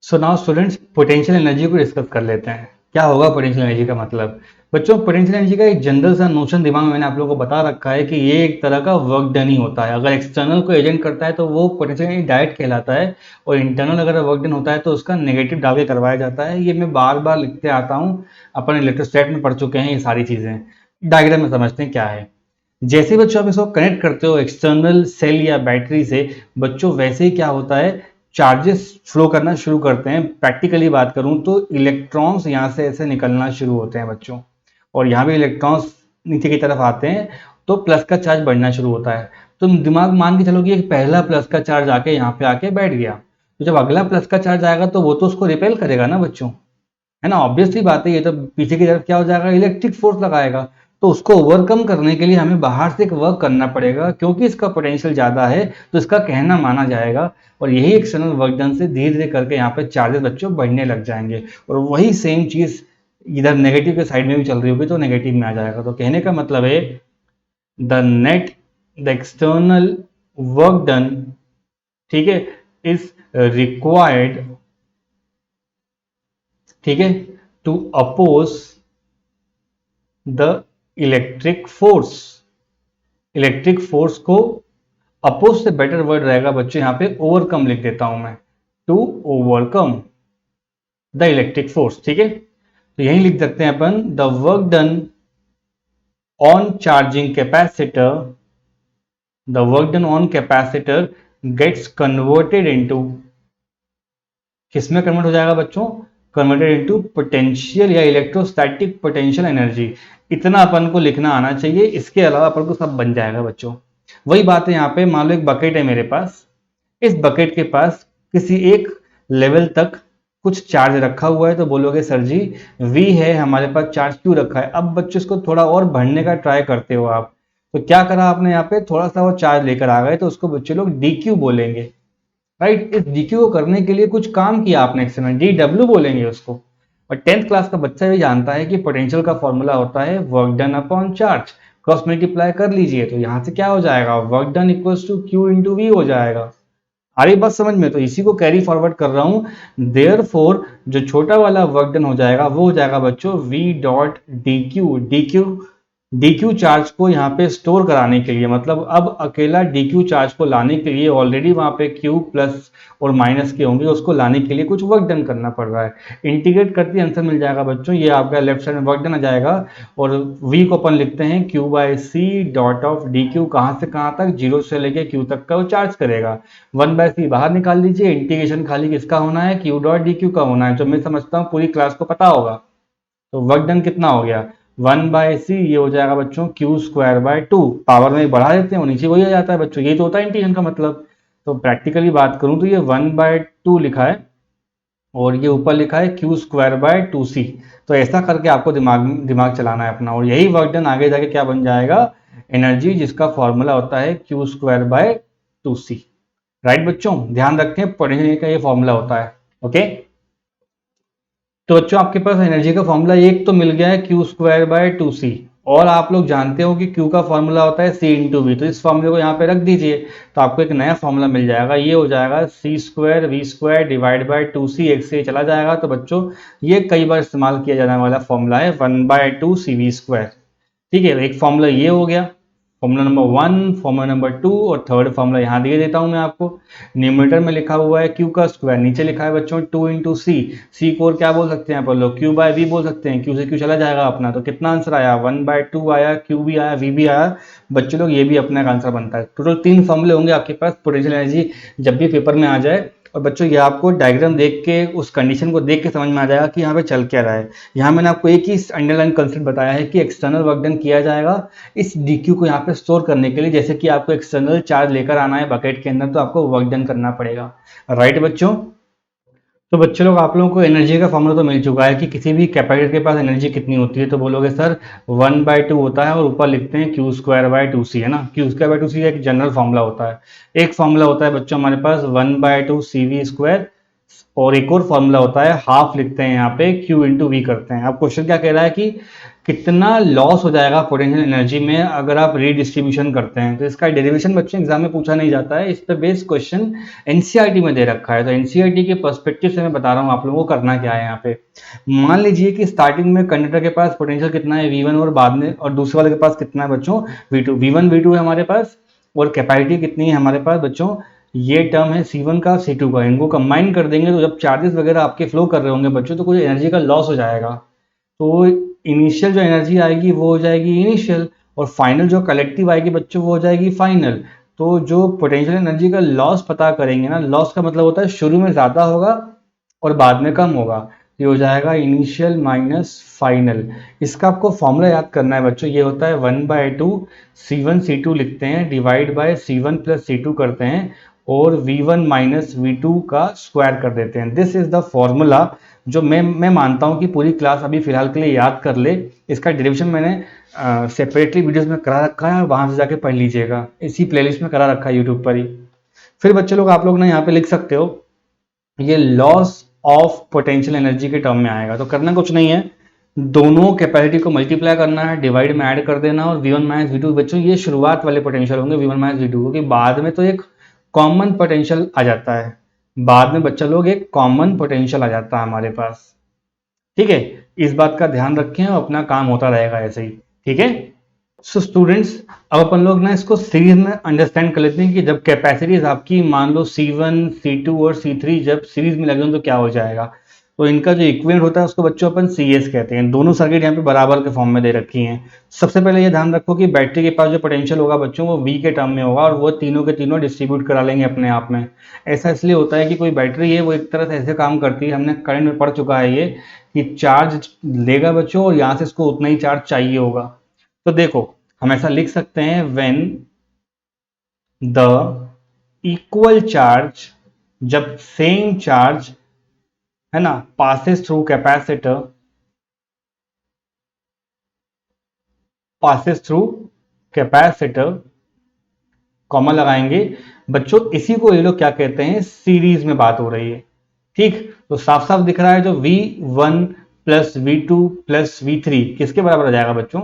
so now students potential energy को डिस्कस कर लेते हैं। क्या होगा पोटेंशियल एनर्जी का मतलब, बच्चों पोटेंशियल एनर्जी का एक जनरल सा नोशन दिमाग में मैंने आप लोगों को बता रखा है कि ये एक तरह का वर्क डन ही होता है। अगर एक्सटर्नल को एजेंट करता है तो वो पोटेंशियल एनर्जी डायरेक्ट कहलाता है, और इंटरनल अगर वर्क डन होता है तो उसका नेगेटिव डाल के करवाया जाता है। ये मैं बार बार लिखते आता हूँ, अपन इलेक्ट्रोस्टैट में पढ़ चुके हैं ये सारी चीजें। डायग्राम में समझते हैं क्या है। जैसे बच्चों आप इसको कनेक्ट करते हो एक्सटर्नल सेल या बैटरी से बच्चों, वैसे ही क्या होता है चार्जेस फ्लो करना शुरू करते हैं। प्रैक्टिकली बात करूं तो इलेक्ट्रॉन्स यहाँ से ऐसे निकलना शुरू होते हैं बच्चों, और यहाँ भी इलेक्ट्रॉन्स नीचे की तरफ आते हैं तो प्लस का चार्ज बढ़ना शुरू होता है। तो दिमाग मान के चलो कि एक पहला प्लस का चार्ज आके यहाँ पे आके बैठ गया, तो जब अगला प्लस का चार्ज आएगा तो वो तो उसको रिपेल करेगा ना बच्चों, है ना, ऑब्वियसली बात है। ये तो पीछे की तरफ क्या हो जाएगा, इलेक्ट्रिक फोर्स लगाएगा। तो उसको ओवरकम करने के लिए हमें बाहर से एक वर्क करना पड़ेगा, क्योंकि इसका पोटेंशियल ज्यादा है तो इसका कहना माना जाएगा। और यही एक्सटर्नल वर्क डन से धीरे धीरे करके यहाँ पे चार्जेस बच्चों बढ़ने लग जाएंगे, और वही सेम चीज इधर नेगेटिव के साइड में भी चल रही होगी तो नेगेटिव में आ जाएगा। तो कहने का मतलब है द एक्सटर्नल वर्क डन, ठीक है, इज रिक्वायर्ड, ठीक है, to oppose the electric force. Electric force को अपोज से बेटर वर्ड रहेगा बच्चों, यहां पे ओवरकम लिख देता हूं मैं, to overcome the electric force. ठीक है, तो यही लिख सकते हैं अपन the work done on charging capacitor, the work done on capacitor gets converted into, किसमें कन्वर्ट हो जाएगा बच्चों, कन्वर्टेड इनटू पोटेंशियल या इलेक्ट्रोस्टैटिक पोटेंशियल एनर्जी। इतना अपन को लिखना आना चाहिए, इसके अलावा अपन को सब बन जाएगा बच्चों। वही बात है यहाँ पे, मान लो एक बकेट है मेरे पास, इस बकेट के पास किसी एक लेवल तक कुछ चार्ज रखा हुआ है, तो बोलोगे सर जी V है हमारे पास, चार्ज क्यों रखा है। अब बच्चों इसको थोड़ा और बढ़ने का ट्राई करते हो आप, तो क्या करा आपने यहाँ पे, थोड़ा सा वो चार्ज लेकर आ गए, तो उसको बच्चे लोग DQ बोलेंगे, राइट। इस DQ को करने के लिए कुछ काम किया आपने एक्सपेरिमेंट, DW बोलेंगे उसको। और 10th क्लास का बच्चा भी जानता है कि पोटेंशियल का फॉर्मूला होता है work done upon charge, cross multiply कर लीजिए, तो यहाँ से क्या हो जाएगा, work done equals to Q into V हो जाएगा। आ रही बात समझ में, तो इसी को कैरी फॉरवर्ड कर रहा हूं, देयरफॉर जो छोटा वाला वर्क डन हो जाएगा वो हो जाएगा बच्चों V dot DQ। DQ charge को यहाँ पे स्टोर कराने के लिए, मतलब अब अकेला DQ चार्ज को लाने के लिए ऑलरेडी वहां पे Q प्लस और माइनस के होंगे, उसको लाने के लिए कुछ वर्क डन करना पड़ रहा है। इंटीग्रेट करते आंसर मिल जाएगा बच्चों, ये आपका लेफ्ट साइड में वर्क डन आ जाएगा, और V को अपन लिखते हैं Q by C dot of DQ, कहाँ से कहाँ तक, 0 से लेके Q तक का वो चार्ज करेगा। 1/c बाहर निकाल लीजिए, इंटीग्रेशन खाली किसका होना है, Q डॉट DQ का होना है, जो मैं समझता हूँ पूरी क्लास को पता होगा। तो वर्क डन कितना हो गया, 1/c, ये हो जाएगा बच्चों Q स्क्वायर बाय 2, पावर में बढ़ा देते हैं वो नीचे वही आ जाता है बच्चों, ये तो होता है इंटीग्रेशन का मतलब। तो प्रैक्टिकली बात करूं तो ये 1/2 लिखा है, और ये ऊपर लिखा है Q स्क्वायर बाय 2c। तो ऐसा करके आपको दिमाग दिमाग चलाना है अपना, और यही वर्क डन आगे जाके क्या बन जाएगा, एनर्जी, जिसका फॉर्मूला होता है Q square by 2c। Right बच्चों, ध्यान रखें पोटेंशियल का ये फॉर्मूला होता है। ओके, तो बच्चों आपके पास एनर्जी का फॉर्मूला एक तो मिल गया है Q स्क्वायर बाय 2c, और आप लोग जानते हो कि Q का फॉर्मूला होता है C इंटू वी, तो इस फॉर्मूले को यहाँ पे रख दीजिए, तो आपको एक नया फॉर्मूला मिल जाएगा, ये हो जाएगा C square V square divide by 2c, एक से चला जाएगा, तो बच्चों ये कई बार इस्तेमाल किया जाने वाला फॉर्मूला है 1/2 CV स्क्वायर। ठीक है, एक फॉर्मूला ये हो गया, फॉर्मूला नंबर 1, फॉर्मूला नंबर 2, और थर्ड फॉर्मूला यहाँ दे देता हूँ मैं आपको। न्यूमरेटर में लिखा हुआ है Q का स्क्वायर, नीचे लिखा है बच्चों 2 इंटू सी, सी को और क्या बोल सकते हैं अपन लोग, Q बाय V बोल सकते हैं, Q से Q चला जाएगा अपना, तो कितना आंसर आया, 1/2 आया, Q भी आया, V भी आया। बच्चों लोग ये भी अपना एक आंसर बनता है। टोटल 3 फॉर्मूले होंगे आपके पास पोटेंशियल एनर्जी जब भी पेपर में आ जाए, और बच्चों ये आपको डायग्राम देख के, उस कंडीशन को देख के समझ में आ जाएगा कि यहाँ पे चल क्या रहा है। यहाँ मैंने आपको एक ही अंडरलाइन कंसेप्ट बताया है कि एक्सटर्नल वर्क डन किया जाएगा इस DQ को यहाँ पे स्टोर करने के लिए, जैसे कि आपको एक्सटर्नल चार्ज लेकर आना है बकेट के अंदर, तो आपको वर्क डन करना पड़ेगा। राइट बच्चों, तो बच्चे लोग आप लोगों को एनर्जी का फॉर्मूला तो मिल चुका है कि किसी भी कैपेसिटर के पास एनर्जी कितनी होती है, तो बोलोगे सर 1/2 होता है, और ऊपर लिखते हैं Q स्क्वायर बाय 2c, है ना, Q स्क्वायर बाय 2c एक जनरल फॉर्मूला होता है। एक फॉर्मूला होता है बच्चों हमारे पास 1/2 CV स्क्वायर, और एक और फॉर्मूला होता है हाफ लिखते हैं यहाँ पे Q इंटू वी करते हैं। अब क्वेश्चन क्या कह रहा है कि कितना लॉस हो जाएगा पोटेंशियल एनर्जी में अगर आप रीडिस्ट्रीब्यूशन करते हैं, तो इसका डेरिवेशन बच्चों एग्जाम में पूछा नहीं जाता है, इस पे बेस्ड क्वेश्चन एनसीईआरटी में दे रखा है, तो एनसीईआरटी के पर्सपेक्टिव से मैं बता रहा हूँ आप लोगों को करना क्या है यहाँ पे। मान लीजिए कि स्टार्टिंग में कंडक्टर के पास पोटेंशियल कितना है V1, और बाद में, और दूसरे वाले के पास कितना है बच्चों V2, V1 V2 है हमारे पास, और कैपेसिटी कितनी है हमारे पास बच्चों, ये टर्म है C1 का C2 का, इनको कंबाइन कर देंगे, तो जब चार्जेस वगैरह आपके फ्लो कर रहे होंगे बच्चों, तो कुछ एनर्जी का लॉस हो जाएगा, तो इनिशियल जो एनर्जी आएगी वो हो जाएगी इनिशियल, और फाइनल जो कलेक्टिव आएगी बच्चों वो हो जाएगी फाइनल। तो जो पोटेंशियल एनर्जी का लॉस पता करेंगे ना, लॉस का मतलब होता है शुरू में ज़्यादा होगा और बाद में कम होगा, ये हो जाएगा इनिशियल माइनस फाइनल। इसका आपको फॉर्मूला याद करना है बच्चों, ये होता है 1/2 C1 C2 लिखते हैं divide by C1 plus C2 करते हैं, और V1 माइनस V2 का स्क्वायर कर देते हैं। दिस इज द फॉर्मूला जो मैं मानता हूं कि पूरी क्लास अभी फिलहाल के लिए याद कर ले। इसका डेरिवेशन मैंने सेपरेटली वीडियोस में करा रखा है, वहां से जाके पढ़ लीजिएगा, इसी प्लेलिस्ट में करा रखा है यूट्यूब पर ही। फिर बच्चे लोग आप लोग ना यहाँ पे लिख सकते हो, ये लॉस ऑफ पोटेंशियल एनर्जी के टर्म में आएगा, तो करना कुछ नहीं है, दोनों कैपेसिटी को मल्टीप्लाई करना है, डिवाइड में ऐड कर देना, और V1 माइनस V2 बच्चों ये शुरुआत वाले पोटेंशियल होंगे V1 माइनस V2, क्योंकि बाद में तो एक कॉमन पोटेंशियल आ जाता है, बाद में बच्चा लोग एक कॉमन पोटेंशियल आ जाता है हमारे पास। ठीक है, इस बात का ध्यान रखें और अपना काम होता रहेगा ऐसे ही। ठीक है, सो स्टूडेंट्स अब अपन लोग ना इसको सीरीज में अंडरस्टैंड कर लेते हैं कि जब कैपेसिटीज आपकी मान लो C1 C2 और C3 जब सीरीज में लगे तो क्या हो जाएगा। तो इनका जो इक्विवेलेंट होता है उसको बच्चों अपन CS कहते हैं। दोनों सर्किट यहाँ पे बराबर के फॉर्म में दे रखी हैं। सबसे पहले ये ध्यान रखो कि बैटरी के पास जो पोटेंशियल होगा बच्चों वो V के टर्म में होगा, और वो तीनों के तीनों डिस्ट्रीब्यूट करा लेंगे अपने आप में। ऐसा इसलिए होता है कि कोई बैटरी है वो एक तरह से ऐसे काम करती है, हमने करंट में पढ़ चुका है ये, कि चार्ज लेगा बच्चों और यहाँ से इसको उतना ही चार्ज चाहिए होगा। तो देखो हम ऐसा लिख सकते हैं व्हेन द इक्वल चार्ज, जब सेम चार्ज है ना passes through capacitor, passes through capacitor, comma लगाएंगे बच्चों। इसी को ये लोग क्या कहते हैं, सीरीज में बात हो रही है। ठीक, तो साफ साफ दिख रहा है जो V1 plus V2 plus V3 किसके बराबर आ जाएगा बच्चों,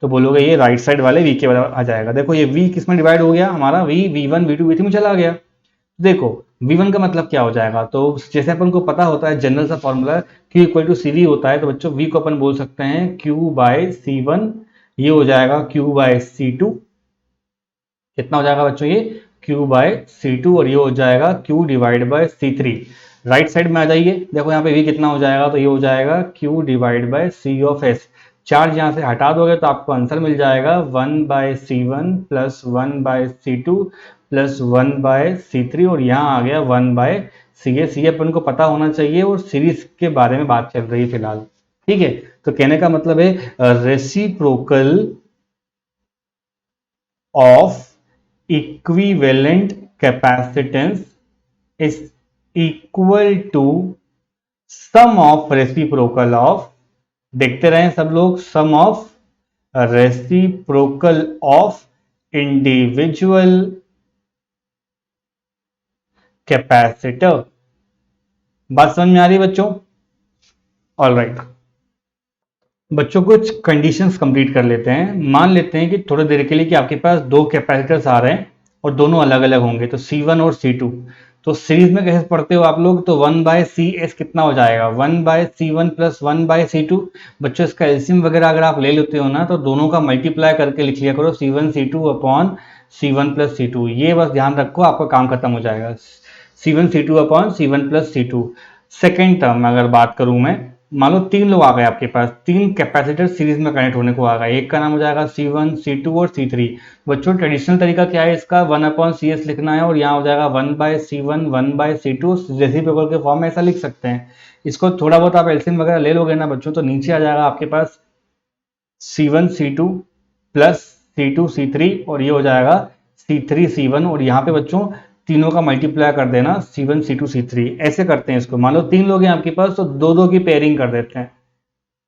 तो बोलोगे ये राइट साइड वाले V के बराबर आ जाएगा। देखो ये V किस में डिवाइड हो गया, हमारा V1 V2 V3 में चला गया। देखो V1 का मतलब क्या हो जाएगा, तो जैसे अपन को पता होता है जनरल सा formula Q equal to CV होता है, तो बच्चों V को अपन बोल सकते हैं Q बाय C1, ये हो जाएगा Q बाय C2। कितना हो जाएगा बच्चों ये Q बाय C2, और ये हो जाएगा Q divide bye C3। Right side में आ जाइए, देखो यहाँ पे V कितना हो जाएगा, तो ये हो जाएगा Q divide bye C of S। Charge यहाँ से हटा दोगे तो आपको आंसर मिल जाएगा 1 by C1 plus 1 by C2 plus 1 by C3, और यहाँ आ गया 1 बाय CS। ये अपन को पता होना चाहिए, और सीरीज के बारे में बात चल रही है फिलहाल। ठीक है, तो कहने का मतलब है reciprocal of equivalent capacitance is equal to sum of reciprocal of, देखते रहें सब लोग, sum of reciprocal of individual capacitor। बात समझ में आ रही है बच्चों? ऑल राइट, बच्चों कुछ कंडीशंस कंप्लीट कर लेते हैं। मान लेते हैं कि थोड़ी देर के लिए कि आपके पास दो कैपेसिटर्स आ रहे हैं और दोनों अलग अलग होंगे, तो C1 और C2। तो सीरीज में कैसे पढ़ते हो आप लोग, तो 1 बाय CS कितना हो जाएगा, 1 by C1 plus 1 by C2। बच्चों इसका एलसीएम वगैरह अगर आप ले लेते हो ना, तो दोनों का मल्टीप्लाई करके लिख लिया करो C1 C2 upon C1 plus C2। ये बस ध्यान रखो, आपका काम खत्म हो जाएगा। C1 C2 upon C1 plus C2। Second term में अगर बात करूं मैं, मान लो तीन लोग आ गए आपके पास, तीन कैपेसिटर सीरीज में कनेक्ट होने को आ गए, एक का नाम हो जाएगा C1 C2 और C3। बच्चों ट्रेडिशनल तरीका क्या है इसका, 1 अपॉन CS लिखना है, और यहाँ हो जाएगा 1 by C1 1 by C2, reciprocal के फॉर्म में ऐसा लिख सकते हैं। इसको थोड़ा बहुत आप एलसीएम वगैरह ले लोगे ना बच्चों, तो नीचे आ जाएगा आपके पास C1 C2 plus C2 C3, और ये हो जाएगा C3 C1, और यहाँ पे बच्चों तीनों का मल्टीप्लाई कर देना C1 C2 C3। ऐसे करते हैं इसको, मान लो तीन लोग हैं आपके पास, तो दो दो की पेयरिंग कर देते हैं।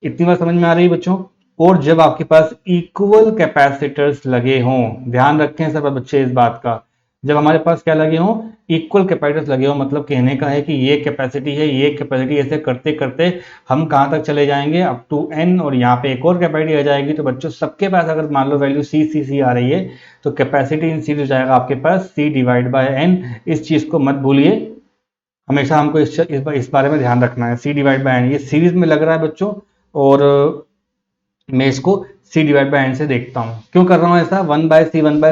इतनी बात समझ में आ रही है बच्चों? और जब आपके पास इक्वल कैपेसिटर्स लगे हों, ध्यान रखें सब बच्चे इस बात का, जब हमारे पास क्या लगे हों, इक्वल कैपेसिटर्स लगे हों, मतलब कहने का है कि ये कैपेसिटी है, ये कैपेसिटी, ऐसे करते करते हम कहाँ तक चले जाएंगे, अप टू n, और यहाँ पे एक और कैपेसिटी आ जाएगी। तो बच्चों सबके पास अगर मान लो वैल्यू C आ रही है, तो कैपेसिटी इन सीरीज हो जाएगा आपके पास C डिवाइड बाय n। इस चीज को मत भूलिए, हमेशा हमको इस बारे में ध्यान रखना है। C डिवाइड बाय n ये सीरीज में लग रहा है बच्चों, और मैं इसको C डिवाइड बाय n से देखता हूँ। क्यों कर रहा हूँ ऐसा, 1 बाय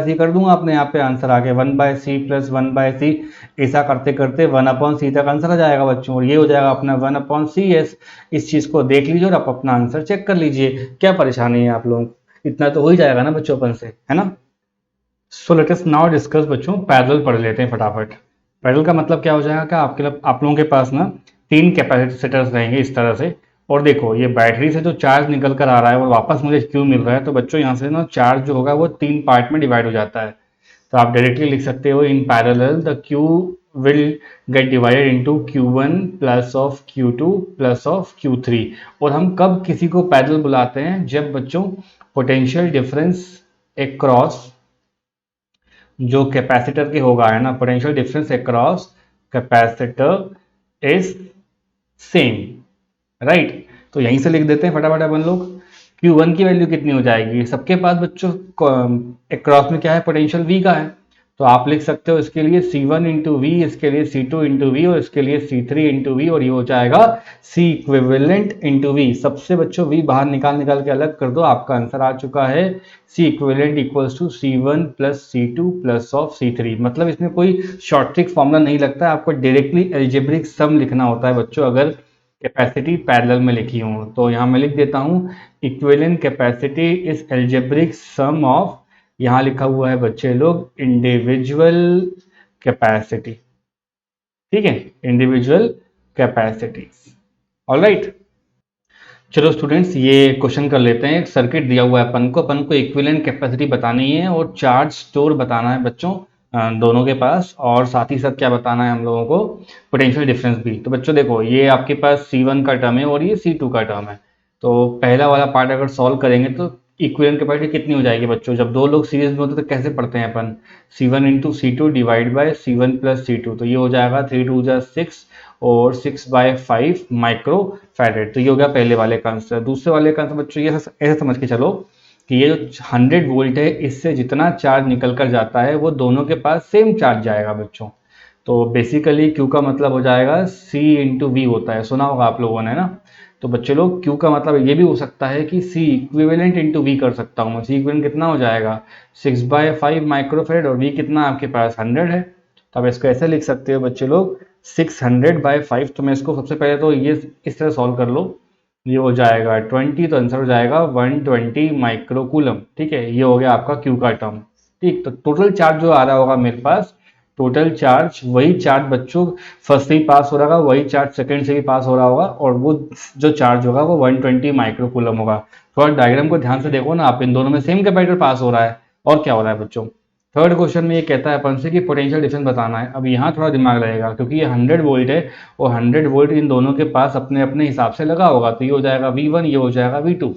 C कर दूंगा अपने यहाँ पे आंसर आ गया 1 by C plus 1 by C। ऐसा करते करते 1 अपॉन C तक आंसर आ जाएगा बच्चों, और ये हो जाएगा अपना 1 अपॉन CS। इस चीज को देख लीजिए और आप अपना आंसर चेक कर लीजिए, क्या परेशानी है आप लोगों को, इतना तो हो ही जाएगा ना बच्चों अपन से, है ना। So let us now discuss बच्चों, पैरेलल पढ़ लेते हैं फटाफट। पैरेलल का मतलब क्या हो जाएगा, क्या आप लोगों के पास ना तीन कैपेसिटर्स रहेंगे इस तरह से, और देखो ये बैटरी से जो चार्ज निकल कर आ रहा है और वापस मुझे क्यू मिल रहा है, तो बच्चों यहाँ से ना चार्ज जो होगा वो तीन पार्ट में डिवाइड हो जाता है। तो आप डायरेक्टली लिख सकते हो, in parallel the Q will get divided into Q1 plus of Q2 plus of Q3। और हम कब किसी को पैरेलल बुलाते हैं, जब बच्चों पोटेंशियल डिफरेंस अक्रॉस जो कैपेसिटर के होगा, है ना, potential difference across capacitor is same, right. तो यहीं से लिख देते हैं फटाफट अपन लोग। Q1 की वैल्यू कितनी हो जाएगी, सबके पास बच्चों अक्रॉस में क्या है, पोटेंशियल V का है, तो आप लिख सकते हो इसके लिए C1 इंटू वी, इसके लिए C2 इंटू वी, और इसके लिए C3 इंटू वी, और ये हो जाएगा C इक्विवेलेंट इंटू वी। सबसे बच्चों V बाहर निकाल निकाल के अलग कर दो, आपका आंसर आ चुका है C equivalent equals to C1 plus C2 plus of C3। मतलब इसमें कोई शॉर्ट ट्रिक फॉर्मूला नहीं लगता है, आपको डायरेक्टली एल्जेब्रिक सम लिखना होता है बच्चों, अगर कैपेसिटी पैरेलल में लिखी हूँ। तो यहाँ मैं लिख देता हूँ, equivalent capacity is algebraic sum of, यहाँ लिखा हुआ है बच्चे लोग, इंडिविजुअल कैपेसिटी। ठीक है, इंडिविजुअल कैपेसिटीज। ऑलराइट, चलो स्टूडेंट्स ये क्वेश्चन कर लेते हैं। एक सर्किट दिया हुआ है अपन को इक्विवेलेंट कैपेसिटी बतानी है और चार्ज स्टोर बताना है बच्चों दोनों के पास, और साथ ही साथ क्या बताना है हम लोगों को, पोटेंशियल डिफरेंस भी। तो बच्चों देखो, ये आपके पास C1 का टर्म है और ये C2 का टर्म है। तो पहला वाला पार्ट अगर सॉल्व करेंगे तो इक्विवेलेंट कैपेसिटी कितनी हो जाएगी बच्चों, जब दो लोग सीरीज में होते तो कैसे पढ़ते हैं अपन, C1 into C2 divide by C1 plus C2, तो ये हो जाएगा 3 2 जा 6 और 6/5 माइक्रो फैरेड। तो ये हो गया पहले वाले का आंसर। दूसरे वाले का आंसर बच्चों ये ऐसे समझ के चलो कि ये जो 100 वोल्ट है, इससे जितना चार्ज निकल कर जाता है वो दोनों के पास सेम चार्ज जाएगा बच्चों। तो बेसिकली Q का मतलब हो जाएगा C इंटू वी होता है, सुना होगा आप लोगों ने ना। तो बच्चे लोग Q का मतलब ये भी हो सकता है कि C इक्विवेलेंट इंटू वी कर सकता हूँ मैं। C इक्विवेलेंट कितना हो जाएगा 6/5 माइक्रोफेरेड, और V कितना आपके पास 100 है। तो आप इसको ऐसे लिख सकते हो बच्चे लोग 600/5। तो मैं इसको सबसे पहले तो ये इस तरह सॉल्व कर लो, ये हो जाएगा 20, तो आंसर हो जाएगा 120 माइक्रोकूलम। ठीक है, ये हो गया आपका Q का टर्म। ठीक, तो टोटल चार्ज जो आ रहा होगा मेरे पास, टोटल चार्ज वही चार्ज बच्चों फर्स्ट से ही पास हो रहा होगा, वही चार्ज सेकंड से भी पास हो रहा होगा, और वो जो चार्ज होगा वो 120 माइक्रोकूलम होगा। थोड़ा डायग्राम को ध्यान से देखो ना आप, इन दोनों में सेम कैपेसिटर पास हो रहा है, और क्या हो रहा है बच्चों। थर्ड क्वेश्चन में ये कहता है अपन से कि पोटेंशियल डिफरेंस बताना है। अब यहाँ थोड़ा दिमाग लगेगा, क्योंकि ये 100 वोल्ट है और 100 वोल्ट इन दोनों के पास अपने अपने हिसाब से लगा होगा। तो ये हो जाएगा V1, ये हो जाएगा V2।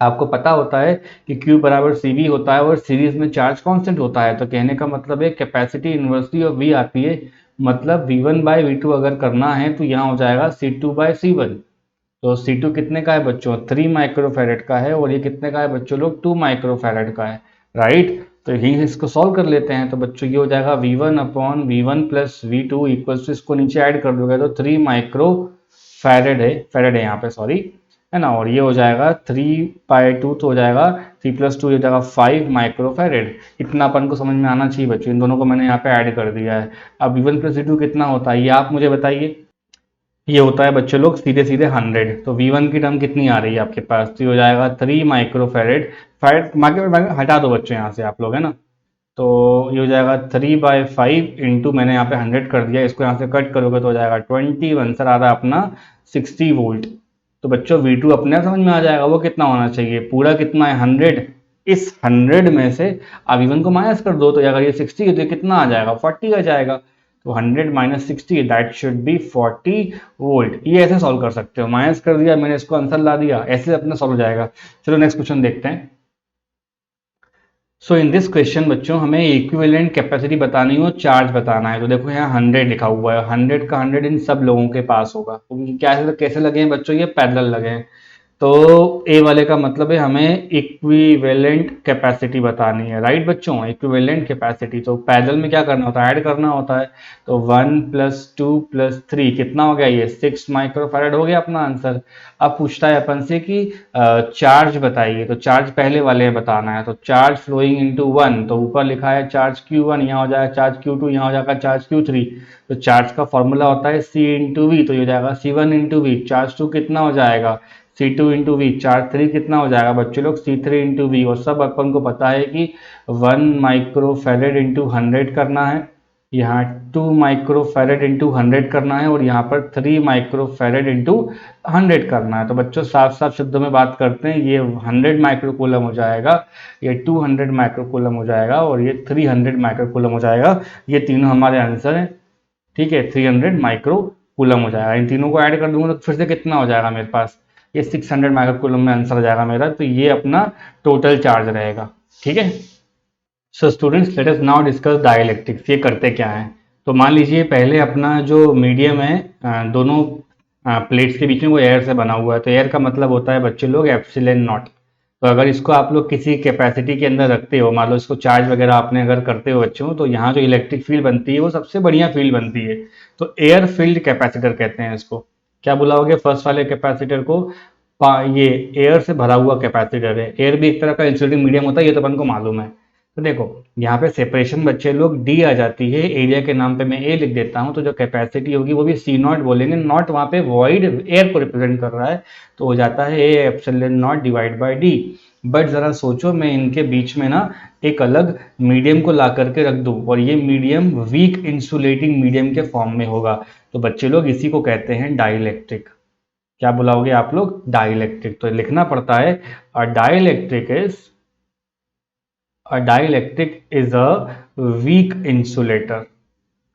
आपको पता होता है कि Q बराबर CV होता है और सीरीज में चार्ज कांस्टेंट होता है। तो कहने का मतलब है कैपेसिटी इनवर्सली ऑफ V आती है, मतलब V1/V2 अगर करना है तो यहाँ हो जाएगा C2/C1। तो C2 कितने का है बच्चों, 3 माइक्रोफैरेड का है, और ये कितने का है बच्चों लोग, 2 माइक्रोफैरेड का है। राइट, तो यही इसको सॉल्व कर लेते हैं। तो बच्चों ये हो जाएगा V1/V1 plus V2 equals to, इसको नीचे ऐड कर दोगे तो 3 माइक्रो फैरेड है यहाँ पे, सॉरी, है ना। और ये हो जाएगा 3/2, तो हो जाएगा 3 + 2, ये हो जाएगा 5 माइक्रोफैरेड। इतना अपन को समझ में आना चाहिए बच्चों, इन दोनों को मैंने यहाँ पे ऐड कर दिया है। अब V1 + V2 कितना होता है ये आप मुझे बताइए। ये होता है बच्चों लोग सीधे सीधे 100। तो V1 की टर्म कितनी आ रही है आपके पास, तो ये हो जाएगा 3 माइक्रोफैरेड। फैरेड हटा दो बच्चों यहाँ से आप लोग, है ना। तो ये हो जाएगा 3/5 इंटू, मैंने यहाँ पे 100 कर दिया, इसको यहाँ से कट करोगे तो हो जाएगा 20। आंसर आ रहा है अपना 60 वोल्ट। तो बच्चों V2 अपने आप समझ में आ जाएगा, वो कितना होना चाहिए, पूरा कितना है 100। इस 100 में से आप V1 को माइनस कर दो, तो अगर ये 60 है तो ये कितना आ जाएगा, 40 आ जाएगा। तो 100 minus 60 that should be 40 volt. ये ऐसे सॉल्व कर सकते हो, माइनस कर दिया मैंने, इसको आंसर ला दिया, ऐसे अपना सॉल्व हो जाएगा। चलो नेक्स्ट क्वेश्चन देखते हैं। सो इन दिस क्वेश्चन बच्चों हमें इक्विवेलेंट कैपेसिटी बतानी हो, चार्ज बताना है। तो देखो यहाँ 100 लिखा हुआ है, 100 का 100 इन सब लोगों के पास होगा। तो क्या कैसे लगे हैं बच्चों, ये पैरेलल लगे हैं। तो ए वाले का मतलब है हमें इक्विवेलेंट कैपेसिटी बतानी है। राइट बच्चों, इक्विवेलेंट कैपेसिटी, तो पैरेलल में क्या करना होता है, ऐड करना होता है। तो 1 + 2 + 3 कितना हो गया, ये 6 माइक्रोफैरेड हो गया अपना आंसर। अब पूछता है अपन से कि चार्ज बताइए। तो चार्ज पहले वाले में बताना है। तो चार्ज फ्लोइंग इनटू 1, तो ऊपर लिखा है चार्ज Q1, यहाँ हो जाएगा चार्ज Q2, यहाँ हो जाएगा चार्ज Q3। तो चार्ज का फॉर्मूला होता है C इंटू वी, तो ये हो जाएगा C1 इंटू वी। चार्ज 2 कितना हो जाएगा C2 इंटू वी। चार्ज 3 कितना हो जाएगा बच्चों लोग C3 इंटू वी। और सब अपन को पता है कि 1 माइक्रोफैरेड इंटू 100 करना है, यहाँ 2 माइक्रोफैरेड इंटू 100 करना है, और यहाँ पर 3 माइक्रोफैरेड इंटू 100 करना है। तो बच्चों साफ साफ शब्दों में बात करते हैं, ये 100 माइक्रोकूलम हो जाएगा, ये 200 माइक्रोकूलम हो जाएगा, और ये 300 माइक्रोकूलम हो जाएगा। ये तीनों हमारे आंसर हैं। ठीक है, 300 माइक्रोकूलम हो जाएगा। इन तीनों को ऐड कर दूंगा तो फिर से कितना हो जाएगा मेरे पास, ये 600 माइक्रोकूलम में आंसर आ जाएगा मेरा। तो ये अपना टोटल चार्ज रहेगा। ठीक है, so students let us now discuss dielectrics. ये करते क्या है, तो मान लीजिए पहले अपना जो मीडियम है, दोनों प्लेट्स के बीच में वो एयर से बना हुआ है। तो एयर का मतलब होता है बच्चे लोग एप्सिलॉन नॉट। तो अगर इसको आप लोग किसी कैपेसिटी के अंदर रखते हो, मान लो इसको चार्ज वगैरह आपने अगर करते हो बच्चों, तो यहाँ जो इलेक्ट्रिक फील्ड बनती है वो सबसे बढ़िया फील्ड बनती है। तो एयर फील्ड कैपेसिटर कहते हैं इसको। क्या बुलाओगे फर्स्ट वाले कैपेसिटर को, ये एयर से भरा हुआ कैपेसिटर है। एयर भी एक तरह का इंसुलेटिंग मीडियम होता है, ये तो अपन को मालूम है। तो देखो यहाँ पे सेपरेशन बच्चे लोग डी आ जाती है, एरिया के नाम पे मैं ए लिख देता हूँ। तो जो कैपेसिटी होगी वो भी C0 बोलेंगे, नॉट वहाँ पे वॉइड एयर को रिप्रेजेंट कर रहा है, तो हो जाता है ए epsilon not divide by D. But जरा सोचो, मैं इनके बीच में ना एक अलग मीडियम को ला करके रख दूं, और ये मीडियम वीक इंसुलेटिंग मीडियम के फॉर्म में होगा। तो बच्चे लोग इसी को कहते हैं डाइलेक्ट्रिक। क्या बुलाओगे आप लोग, डाइलेक्ट्रिक। तो लिखना पड़ता है a dielectric is a dielectric is a weak insulator.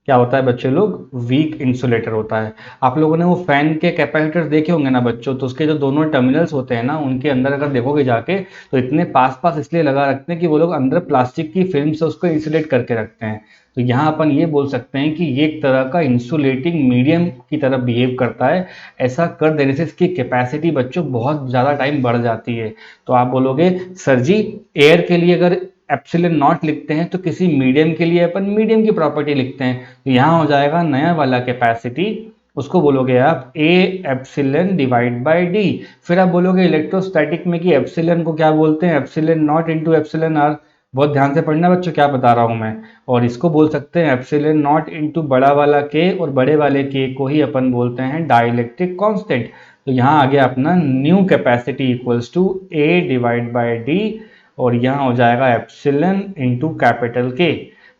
क्या होता है बच्चे लोग? वीक इंसुलेटर होता है। आप लोगों ने वो फैन के कैपेसिटर्स देखे होंगे ना बच्चों, तो उसके जो दोनों टर्मिनल्स होते हैं ना, उनके अंदर अगर देखोगे जाके तो इतने पास पास इसलिए लगा रखते हैं कि वो लोग अंदर प्लास्टिक की फिल्म से उसको इंसुलेट करके रखते हैं। तो यहाँ अपन ये बोल सकते हैं कि ये एक तरह का इंसुलेटिंग मीडियम की तरह बिहेव करता है। ऐसा कर देने से इसकी कैपेसिटी बच्चों बहुत ज़्यादा टाइम बढ़ जाती है। तो आप बोलोगे सर जी, एयर के लिए अगर एप्सिलॉन नॉट लिखते हैं तो किसी मीडियम के लिए अपन मीडियम की प्रॉपर्टी लिखते हैं। तो यहाँ हो जाएगा नया वाला कैपेसिटी, उसको बोलोगे आप A epsilon divide by D. फिर आप बोलोगे इलेक्ट्रोस्टैटिक में कि एप्सिलॉन को क्या बोलते हैं? Epsilon naught into epsilon R. बहुत ध्यान से पढ़ना बच्चों क्या बता रहा हूँ मैं। और इसको बोल सकते हैं एप्सिलॉन नॉट इंटू बड़ा वाला के, और बड़े वाले के को ही अपन बोलते हैं डाइलेक्ट्रिक कांस्टेंट। तो यहाँ आ गया अपना new capacity equals to A divide by D, और यहाँ हो जाएगा एप्सिलॉन इंटू कैपिटल के।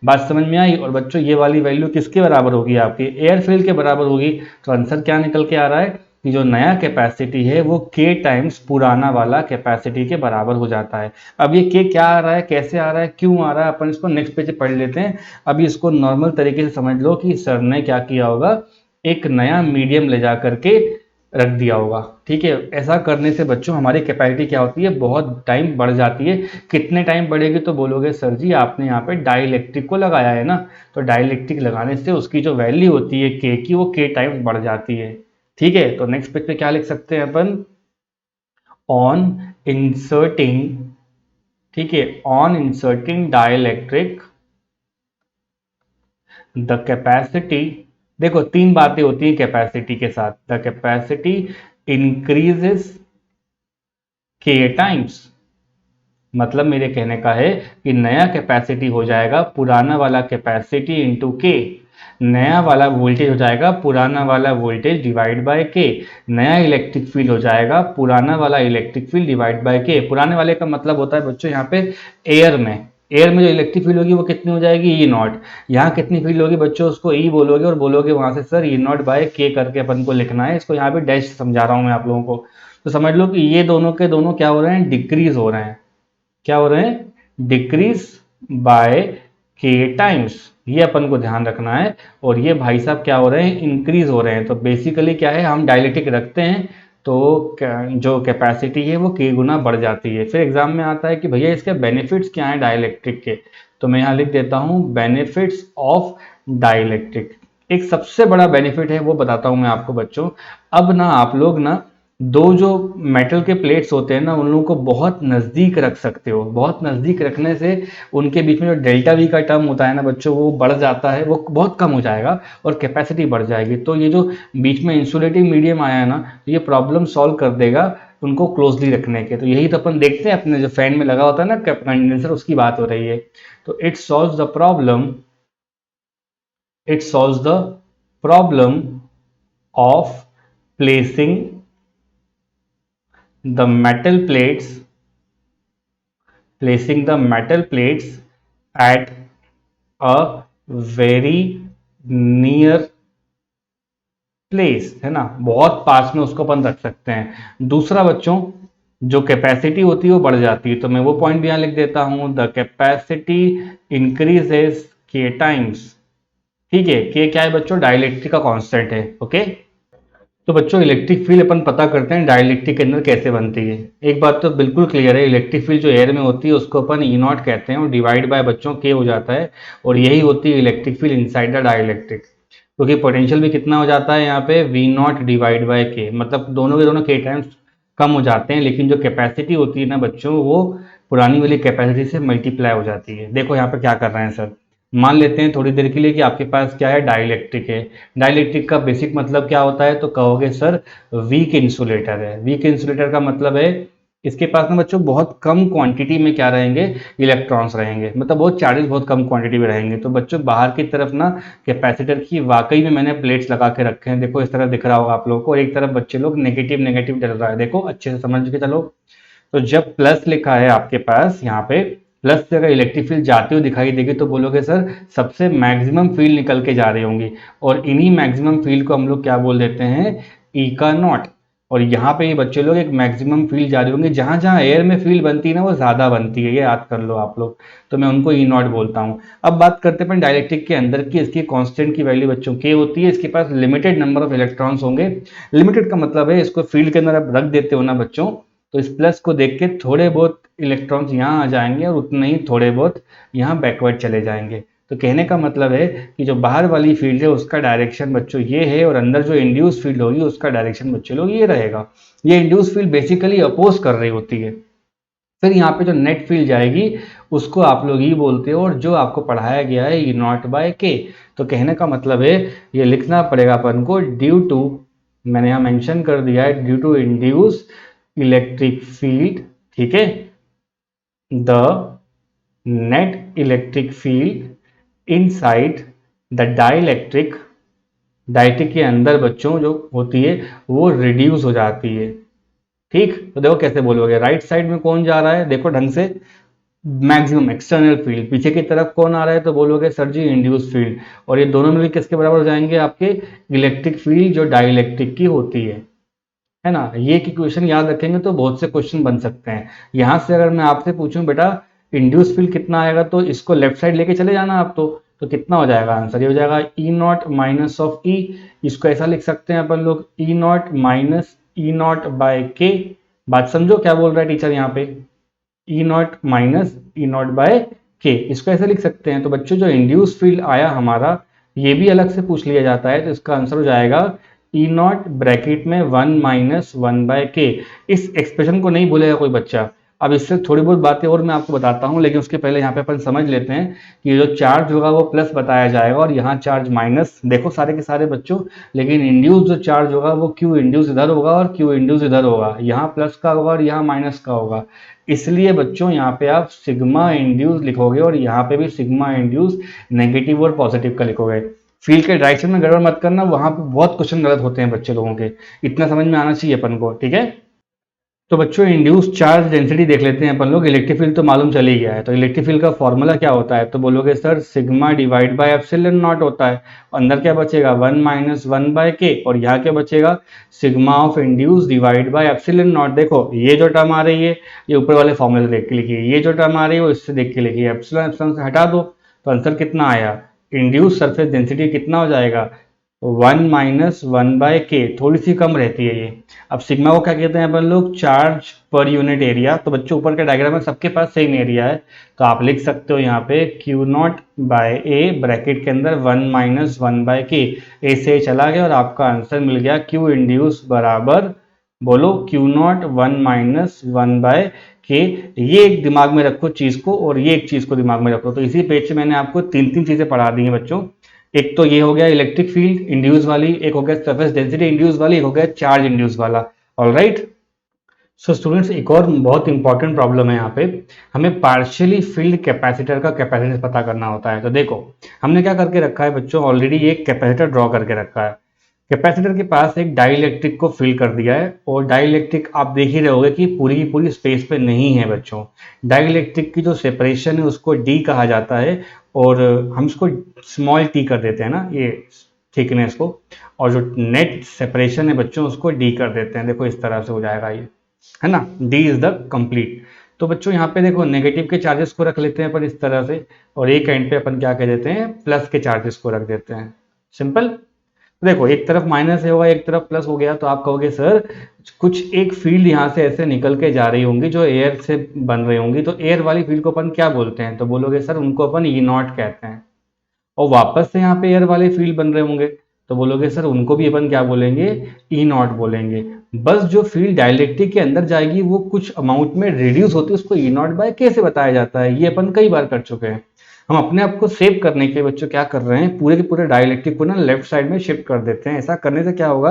बात समझ में आई? और बच्चों ये वाली वैल्यू किसके बराबर होगी? आपकी एयर फिल के बराबर होगी। तो आंसर क्या निकल के आ रहा है कि जो नया कैपेसिटी है वो के टाइम्स पुराना वाला कैपेसिटी के बराबर हो जाता है। अब ये के क्या आ रहा है, कैसे आ रहा है, क्यों आ रहा है, अपन इसको नेक्स्ट पेज पे पढ़ लेते हैं। अभी इसको नॉर्मल तरीके से समझ लो कि सर ने क्या किया होगा, एक नया मीडियम ले जा करके रख दिया होगा। ठीक है, ऐसा करने से बच्चों हमारी कैपेसिटी क्या होती है, बहुत टाइम बढ़ जाती है। कितने टाइम बढ़ेगी? तो बोलोगे सर जी आपने यहाँ पे डाइलेक्ट्रिक को लगाया है ना, तो डाइलेक्ट्रिक लगाने से उसकी जो वैल्यू होती है के की, वो के टाइम्स बढ़ जाती है। ठीक है, तो नेक्स्ट पेज पे क्या लिख सकते हैं अपन? ऑन इंसर्टिंग, ठीक है, on inserting dielectric the capacity. देखो तीन बातें होती हैं कैपेसिटी के साथ। द कैपेसिटी इंक्रीजेस के टाइम्स, मतलब मेरे कहने का है कि नया कैपेसिटी हो जाएगा पुराना वाला कैपेसिटी इंटू के। नया वाला वोल्टेज हो जाएगा पुराना वाला वोल्टेज डिवाइड बाय के। नया इलेक्ट्रिक फील्ड हो जाएगा पुराना वाला इलेक्ट्रिक फील्ड डिवाइड बाय के। पुराने वाले का मतलब होता है बच्चों यहाँ पे एयर में, एयर में जो इलेक्ट्रिक फील्ड होगी वो कितनी हो जाएगी? ई नॉट। यहाँ कितनी फील्ड होगी बच्चों? उसको ई बोलोगे और बोलोगे वहां से सर ई नॉट बाय के करके अपन को लिखना है। इसको यहाँ पे डैश समझा रहा हूँ मैं आप लोगों को। तो समझ लो कि ये दोनों के दोनों क्या हो रहे हैं? डिक्रीज हो रहे हैं। क्या हो रहे हैं? डिक्रीज बाय के टाइम्स। ये अपन को ध्यान रखना है। और ये भाई साहब क्या हो रहे हैं? इंक्रीज हो रहे हैं। तो बेसिकली क्या है, हम डायलेक्ट्रिक रखते हैं तो जो कैपेसिटी है वो के गुना बढ़ जाती है। फिर एग्जाम में आता है कि भैया इसके बेनिफिट्स क्या हैं डाइलेक्ट्रिक के, तो मैं यहाँ लिख देता हूँ बेनिफिट्स ऑफ डाइलेक्ट्रिक। एक सबसे बड़ा बेनिफिट है वो बताता हूँ मैं आपको बच्चों। अब ना आप लोग ना दो जो मेटल के प्लेट्स होते हैं ना, उन लोगों को बहुत नज़दीक रख सकते हो। बहुत नज़दीक रखने से उनके बीच में जो डेल्टा वी का टर्म होता है ना बच्चों, वो बढ़ जाता है, वो बहुत कम हो जाएगा और कैपेसिटी बढ़ जाएगी। तो ये जो बीच में इंसुलेटिंग मीडियम आया है ना, ये प्रॉब्लम सॉल्व कर देगा उनको क्लोजली रखने के। तो यही तो अपन देखते हैं अपने जो फैन में लगा होता है ना कंडेंसर, उसकी बात हो रही है। तो it solves the problem, it solves the problem of placing the metal plates, placing the metal plates at a very near place, है ना, बहुत पास में उसको अपन रख सकते हैं। दूसरा बच्चों, जो कैपेसिटी होती है वो बढ़ जाती है। तो मैं वो पॉइंट भी यहां लिख देता हूं, द कैपेसिटी इंक्रीजेस के टाइम्स। ठीक है, के क्या है बच्चों? डाइलेक्ट्रिक का कांस्टेंट है। ओके, तो बच्चों इलेक्ट्रिक फील्ड अपन पता करते हैं डाइलेक्ट्रिक के अंदर कैसे बनती है। एक बात तो बिल्कुल क्लियर है, इलेक्ट्रिक फील्ड जो एयर में होती है उसको अपन ई नॉट कहते हैं और डिवाइड बाय बच्चों के हो जाता है, और यही होती है electric field inside the dielectric. क्योंकि पोटेंशियल भी कितना हो जाता है यहाँ पे? वी नॉट डिवाइड बाय के, मतलब दोनों के दोनों के टाइम्स कम हो जाते हैं, लेकिन जो कैपेसिटी होती है ना बच्चों, वो पुरानी वाली कैपेसिटी से मल्टीप्लाई हो जाती है। देखो यहाँ पे क्या कर रहे हैं सर, मान लेते हैं थोड़ी देर के लिए कि आपके पास क्या है? डाइलेक्ट्रिक है। डाइलेक्ट्रिक का बेसिक मतलब क्या होता है? तो कहोगे सर वीक इंसुलेटर है। वीक इंसुलेटर का मतलब है इसके पास ना बच्चों बहुत कम क्वांटिटी में क्या रहेंगे? इलेक्ट्रॉन्स रहेंगे, मतलब बहुत चार्जेस बहुत कम क्वांटिटी में रहेंगे। तो बच्चों बाहर की तरफ ना कैपेसिटर की वाकई में मैंने प्लेट्स लगा के रखे हैं, देखो इस तरह दिख रहा होगा आप लोगों को। और एक तरफ बच्चे लोग नेगेटिव नेगेटिव डल रहा है, देखो अच्छे से समझ के चलो। तो जब प्लस लिखा है आपके पास यहाँ पे, प्लस से अगर इलेक्ट्रिक फील्ड जाती हुई दिखाई देगी तो बोलोगे सर सबसे मैक्सिमम फील्ड निकल के जा रही होंगी, और इन्हीं मैक्सिमम फील्ड को हम लोग क्या बोल देते हैं? ई का नॉट। और यहाँ पे ये बच्चे लोग एक मैक्सिमम फील्ड जा रहे होंगे, जहाँ जहाँ एयर में फील्ड बनती है ना वो ज़्यादा बनती है, ये याद कर लो आप लोग, तो मैं उनको ई नॉट बोलता हूँ। अब बात करते हैं डाइलेक्ट्रिक के अंदर की, इसकी कांस्टेंट की वैल्यू बच्चों के होती है, इसके पास लिमिटेड नंबर ऑफ इलेक्ट्रॉन्स होंगे। लिमिटेड का मतलब है इसको फील्ड के अंदर आप रख देते हो ना बच्चों, तो इस प्लस को देख के थोड़े बहुत इलेक्ट्रॉन्स यहाँ आ जाएंगे और उतने ही थोड़े बहुत यहाँ बैकवर्ड चले जाएंगे। तो कहने का मतलब है कि जो बाहर वाली फील्ड है उसका डायरेक्शन बच्चों ये है, और अंदर जो इंड्यूस फील्ड होगी उसका डायरेक्शन बच्चों लोग ये रहेगा। ये इंड्यूस फील्ड बेसिकली अपोज कर रही होती है। फिर यहाँ पे जो नेट फील्ड जाएगी उसको आप लोग ये बोलते हो, और जो आपको पढ़ाया गया है ई नॉट बाय के। तो कहने का मतलब है ये लिखना पड़ेगा अपन को, ड्यू टू, मैंने यहाँ मेंशन कर दिया है, due to induce electric field, ठीक है, the net electric field inside the dielectric, dielectric के अंदर बच्चों जो होती है वो रिड्यूस हो जाती है। ठीक, तो देखो कैसे बोलोगे, राइट साइड में कौन जा रहा है, देखो ढंग से, मैक्सिमम एक्सटर्नल फील्ड, पीछे की तरफ कौन आ रहा है, तो बोलोगे सर जी इंड्यूस फील्ड, और ये दोनों मिलकर किसके बराबर हो जाएंगे, आपके इलेक्ट्रिक फील्ड जो डाइलेक्ट्रिक की होती है ना। ये की क्वेश्चन याद रखेंगे तो बहुत से क्वेश्चन बन सकते हैं। यहां से अगर मैं आपसे पूछूं बेटा इंड्यूस फील्ड कितना आएगा, तो इसको लेफ्ट साइड लेके चले जाना आप, तो कितना हो जाएगा आंसर, ये हो जाएगा E naught minus of E, इसको ऐसा लिख सकते हैं अपन लोग, E naught minus E naught by K. बात समझो क्या बोल रहा है टीचर यहाँ पे, E naught minus E naught by K, इसको ऐसे लिख सकते हैं। तो बच्चों जो इंड्यूस फील्ड आया हमारा, ये भी अलग से पूछ लिया जाता है, तो इसका आंसर हो जाएगा ई नॉट ब्रैकेट में 1 माइनस 1 बाय के। इस एक्सप्रेशन को नहीं भूलेगा कोई बच्चा। अब इससे थोड़ी बहुत बातें और मैं आपको बताता हूँ, लेकिन उसके पहले यहाँ पे अपन समझ लेते हैं कि जो चार्ज होगा वो प्लस बताया जाएगा और यहाँ चार्ज माइनस, देखो सारे के सारे बच्चों, लेकिन इंड्यूस जो चार्ज होगा वो क्यू इंड्यूस इधर होगा और क्यू इंड्यूस इधर होगा, यहाँ प्लस का होगा और यहाँ माइनस का होगा। इसलिए बच्चों यहाँ पे आप सिग्मा इंड्यूस लिखोगे और यहाँ पे भी सिग्मा इंड्यूस नेगेटिव और पॉजिटिव का लिखोगे। फील्ड के डायरेक्शन में गड़बड़ मत करना, वहां पे बहुत क्वेश्चन गलत होते हैं बच्चे लोगों के, इतना समझ में आना चाहिए अपन को, ठीक है। तो बच्चों इंड्यूस चार्ज डेंसिटी देख लेते हैं अपन लोग। इलेक्ट्रिक फील्ड तो मालूम चल ही गया है, तो इलेक्ट्रिक फील्ड का फॉर्मूला क्या होता है, तो बोलोगे sir sigma divide by epsilon not होता है। अंदर क्या बचेगा 1 माइनस 1 बाय के, और यहाँ क्या बचेगा sigma of induce divide by epsilon not. देखो ये जो टर्म आ रही है ये ऊपर वाले फॉर्मूले से देख के लिखिए, ये जो टर्म आ रही है वो इससे देख के लिखिए, एप्सिलॉन एप्सिलॉन से हटा दो, तो आंसर कितना आया, इंड्यूस सरफेस डेंसिटी कितना हो जाएगा 1 माइनस 1 बाय के, थोड़ी सी कम रहती है ये। अब सिग्मा को क्या कहते हैं अपन लोग, चार्ज पर यूनिट एरिया। तो बच्चों ऊपर के डायग्राम में सबके पास सेम एरिया है, तो आप लिख सकते हो यहाँ पे Q naught by A bracket के अंदर 1 माइनस 1 बाय के, ए से चला गया और आपका आंसर मिल गया क्यू इंड्यूस बराबर, बोलो Q not 1 minus 1 bye K. ये एक दिमाग में रखो चीज को, और ये एक चीज को दिमाग में रखो। तो इसी पेज से मैंने आपको तीन तीन चीजें पढ़ा दी हैं बच्चों। एक तो ये हो गया इलेक्ट्रिक फील्ड इंड्यूस वाली, एक हो गया सरफेस डेंसिटी इंड्यूस वाली, एक हो गया चार्ज इंड्यूस वाला। ऑलराइट, सो स्टूडेंट्स एक और बहुत इंपॉर्टेंट प्रॉब्लम है यहाँ पे, हमें पार्शियली फील्ड कैपेसिटर का कैपेसिटेंस पता करना होता है। तो देखो हमने क्या करके रखा है बच्चों, ऑलरेडी एक कैपेसिटर ड्रॉ करके रखा है। कैपेसिटर के पास एक डाइलेक्ट्रिक को फिल कर दिया है, और डाइलेक्ट्रिक आप देख ही रहोगे कि पूरी की पूरी स्पेस पे नहीं है बच्चों। डाइलेक्ट्रिक की जो सेपरेशन है उसको डी कहा जाता है, और हम इसको स्मॉल टी कर देते हैं ना, ये थिकनेस को, और जो नेट सेपरेशन है बच्चों उसको डी कर देते हैं। देखो इस तरह से हो जाएगा ये, है ना, डी इज द कंप्लीट। तो बच्चों यहाँ पे देखो नेगेटिव के चार्जेस को रख लेते हैं अपन इस तरह से, और एक एंड पे अपन क्या कह देते हैं प्लस के चार्जेस को रख देते हैं। सिंपल। देखो एक तरफ माइनस होगा एक तरफ प्लस हो गया, तो आप कहोगे सर कुछ एक फील्ड यहाँ से ऐसे निकल के जा रही होंगी जो एयर से बन रही होंगी, तो एयर वाली फील्ड को अपन क्या बोलते हैं, तो बोलोगे सर उनको अपन ई नॉट कहते हैं। और वापस से यहाँ पे एयर वाले फील्ड बन रहे होंगे, तो बोलोगे सर उनको भी अपन क्या बोलेंगे, ई नॉट बोलेंगे। बस जो फील्ड डाइलेक्ट्रिक के अंदर जाएगी वो कुछ अमाउंट में रिड्यूस होती है, उसको ई नॉट बाय के से बताया जाता है। ये अपन कई बार कर चुके हैं। हम अपने आप को सेव करने के लिए बच्चों क्या कर रहे हैं, पूरे के पूरे डाइलेक्ट्रिक को ना लेफ्ट साइड में शिफ्ट कर देते हैं। ऐसा करने से क्या होगा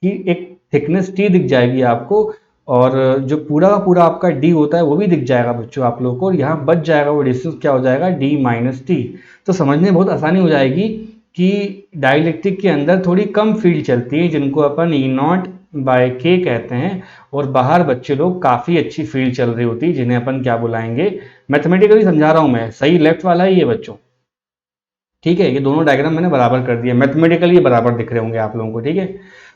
कि एक थिकनेस टी दिख जाएगी आपको, और जो पूरा का पूरा आपका डी होता है वो भी दिख जाएगा बच्चों आप लोगों को, और यहाँ बच जाएगा वो डिस्टेंस क्या हो जाएगा डी माइनस टी। तो समझने में बहुत आसानी हो जाएगी कि डाइलेक्ट्रिक के अंदर थोड़ी कम फील्ड चलती है जिनको अपन ई नॉट बाय के कहते हैं, और बाहर बच्चे लोग काफ़ी अच्छी फील्ड चल रही होती है जिन्हें अपन क्या बुलाएंगे, मैथमेटिकली समझा रहा हूँ मैं, सही लेफ्ट वाला ही है बच्चों, ठीक है, ये दोनों डायग्राम मैंने बराबर कर दिया, मैथमेटिकली ये बराबर दिख रहे होंगे आप लोगों को। ठीक है,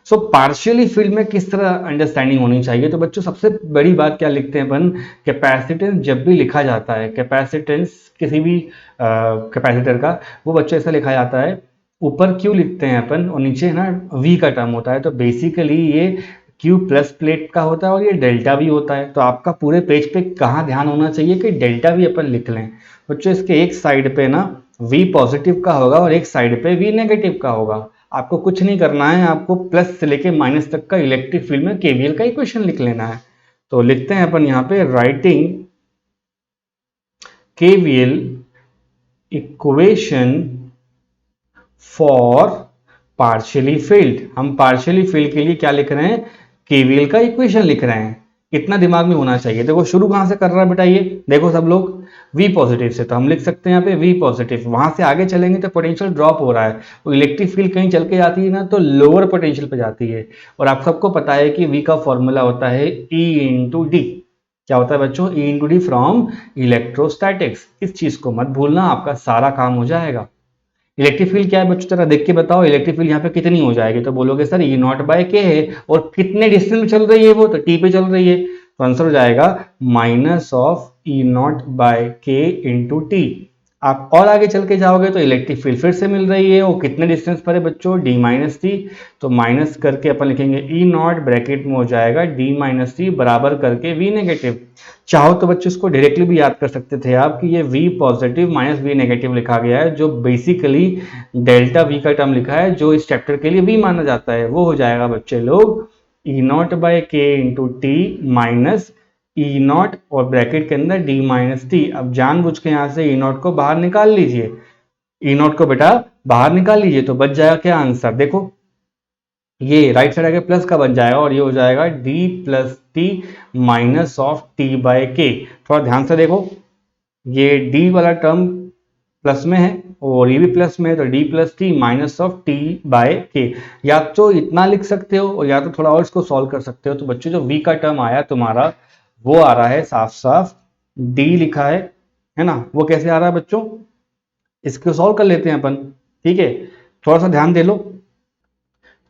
सो पार्शियली फील्ड में किस तरह अंडरस्टैंडिंग होनी चाहिए। तो बच्चों सबसे बड़ी बात क्या लिखते हैं अपन, कैपेसिटेंस जब भी लिखा जाता है, कैपेसिटेंस किसी भी कैपेसिटर का, वो बच्चों ऐसा लिखा जाता है, ऊपर क्यू लिखते हैं अपन और नीचे ना वी का टर्म होता है। तो बेसिकली ये क्यू प्लस प्लेट का होता है और ये डेल्टा वी होता है। तो आपका पूरे पेज पे कहाँ ध्यान होना चाहिए कि डेल्टा वी अपन लिख लें। बच्चों इसके एक साइड पे ना वी पॉजिटिव का होगा और एक साइड पे वी नेगेटिव का होगा। आपको कुछ नहीं करना है, आपको प्लस से लेके माइनस तक का इलेक्ट्रिक फील्ड में केवीएल का इक्वेशन लिख लेना है। तो लिखते हैं अपन यहाँ पे, writing KVL equation for partially field. हम पार्शियली फील्ड के लिए क्या लिख रहे हैं, केवीएल का इक्वेशन लिख रहे हैं। इतना दिमाग में होना चाहिए। देखो शुरू कहां से कर रहा है बेटा, ये देखो सब लोग वी पॉजिटिव से, तो हम लिख सकते हैं यहाँ पे वी पॉजिटिव। वहां से आगे चलेंगे तो पोटेंशियल ड्रॉप हो रहा है, वो इलेक्ट्रिक फील्ड कहीं चल के जाती है ना तो लोअर पोटेंशियल पे जाती है। और आप सबको पता है कि वी का फॉर्मूला होता है ई इंटू डी। क्या होता है बच्चों, E into D from electrostatics. इस चीज को मत भूलना, आपका सारा काम हो जाएगा। इलेक्ट्रिक फील्ड क्या है बच्चों, जरा देख के बताओ, इलेक्ट्रिक फील्ड यहाँ पे कितनी हो जाएगी। तो बोलोगे सर ई नॉट बाय के है, और कितने डिस्टेंस में चल रही है वो, तो टी पे चल रही है। तो आंसर हो जाएगा minus of E naught by K into T. आप और आगे चल के जाओगे तो इलेक्ट्रिक फील्ड फिर से मिल रही है, वो कितने डिस्टेंस पर है बच्चों, डी माइनस टी। तो माइनस करके अपन लिखेंगे ई नॉट, ब्रैकेट में हो जाएगा डी माइनस टी बराबर करके वी नेगेटिव। चाहो तो बच्चों इसको डायरेक्टली भी याद कर सकते थे आप कि ये v positive minus v negative लिखा गया है, जो बेसिकली डेल्टा v का टर्म लिखा है, जो इस चैप्टर के लिए v माना जाता है। वो हो जाएगा बच्चे लोग E naught by K into T minus E not और ब्रैकेट के अंदर डी माइनस टी। अब जानबूझ के यहाँ से ई नॉट को बाहर निकाल लीजिए, ई नॉट को बेटा बाहर निकाल लीजिए, तो बच जाएगा क्या आंसर, देखो ये राइट साइड आके प्लस का बन जाएगा और ये हो जाएगा d plus T minus of T by K. थोड़ा ध्यान से देखो, ये d वाला टर्म प्लस में है और ये भी प्लस में है, तो d plus T minus of T by K. या तो इतना लिख सकते हो और या तो थोड़ा और इसको सॉल्व कर सकते हो। तो बच्चों जो v का टर्म आया तुम्हारा, वो आ रहा है साफ साफ d लिखा है ना। वो कैसे आ रहा है बच्चों, इसको सॉल्व कर लेते हैं अपन। ठीक है, थोड़ा सा ध्यान दे लो,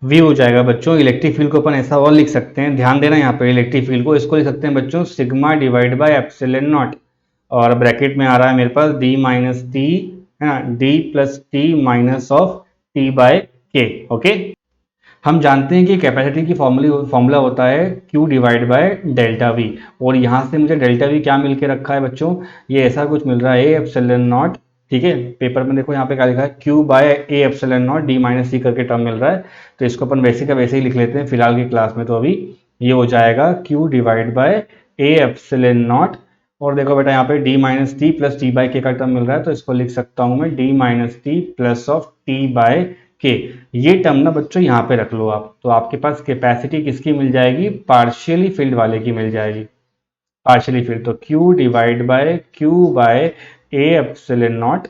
वी हो जाएगा बच्चों, इलेक्ट्रिक फील्ड को अपन ऐसा और लिख सकते हैं, ध्यान देना यहाँ पे इलेक्ट्रिक फील्ड को, इसको लिख सकते हैं बच्चों sigma divide by epsilon naught, और ब्रैकेट में आ रहा है मेरे पास डी माइनस टी, है ना, D plus T minus of T by K. Okay, हम जानते हैं कि कैपेसिटी की फॉर्मूला होता है Q divide by delta we, और यहाँ से मुझे डेल्टा वी क्या मिल के रखा है बच्चों, ये ऐसा कुछ मिल रहा है ए एप्सिलॉन नॉट। ठीक है, पेपर में देखो यहाँ पे क्या लिखा है, Q by A epsilon naught D minus C करके टर्म मिल रहा है। तो इसको अपन वैसे का वैसे ही लिख लेते हैं फिलहाल की क्लास में। तो अभी ये हो जाएगा Q divide by A epsilon naught, और देखो बेटा यहाँ पे D minus T plus T by K का टर्म मिल रहा है, तो इसको लिख सकता हूँ मैं D minus T plus of T by K. ये टर्म ना बच्चों यहाँ पे रख लो आप, तो आपके पास कैपेसिटी किसकी मिल जाएगी, पार्शियली फील्ड वाले की मिल जाएगी। पार्शियली फील्ड तो Q divide by Q by A epsilon naught,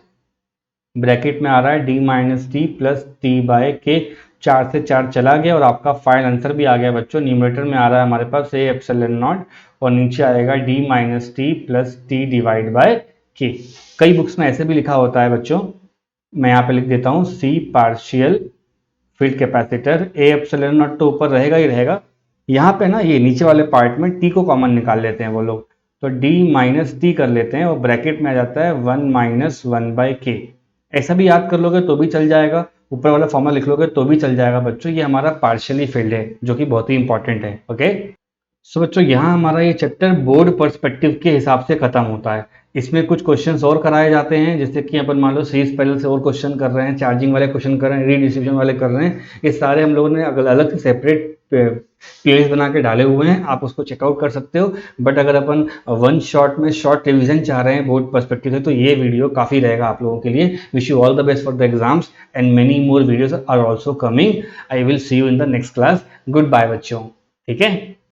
bracket में आ रहा है D minus T plus T by K. 4 से 4 चला गया और आपका फाइनल आंसर भी आ गया बच्चों। न्यूमरेटर में आ रहा है हमारे पास ए एप्सिलॉन नॉट और नीचे आएगा D minus T plus T divide by के। कई बुक्स में ऐसे भी लिखा होता है बच्चों, मैं यहाँ पे लिख देता हूँ C partial field capacitor, A epsilon naught तो ऊपर रहेगा ही रहेगा, यहाँ पे ना ये नीचे वाले पार्ट में टी को कॉमन निकाल लेते हैं वो लोग, तो डी माइनस टी कर लेते हैं और ब्रैकेट में आ जाता है 1 माइनस 1 बाय के। ऐसा भी याद कर लोगे तो भी चल जाएगा, ऊपर वाला फॉर्मूला लिख लोगे तो भी चल जाएगा बच्चों। ये हमारा पार्शियली फील्ड है जो कि बहुत ही इंपॉर्टेंट है। ओके, सो बच्चों यहाँ हमारा ये चैप्टर बोर्ड पर्सपेक्टिव के हिसाब से खत्म होता है। इसमें कुछ क्वेश्चंस और कराए जाते हैं, जैसे कि अपन मान लो सीरीज पैरेलल से और क्वेश्चन कर रहे हैं, चार्जिंग वाले क्वेश्चन कर रहे हैं, रीडिस्ट्रीब्यूशन वाले कर रहे हैं। ये सारे हम लोगों ने अलग से सेपरेट प्लेलिस्ट बना के डाले हुए हैं, आप उसको चेकआउट कर सकते हो। बट अगर अपन वन शॉट में शॉर्ट रिविजन चाह रहे हैं बोर्ड पर्सपेक्टिव से, तो ये वीडियो काफ़ी रहेगा आप लोगों के लिए। Wish you all the best for the exams and many more videos are also coming. I will see you in the next class. Good bye बच्चों, ठीक है।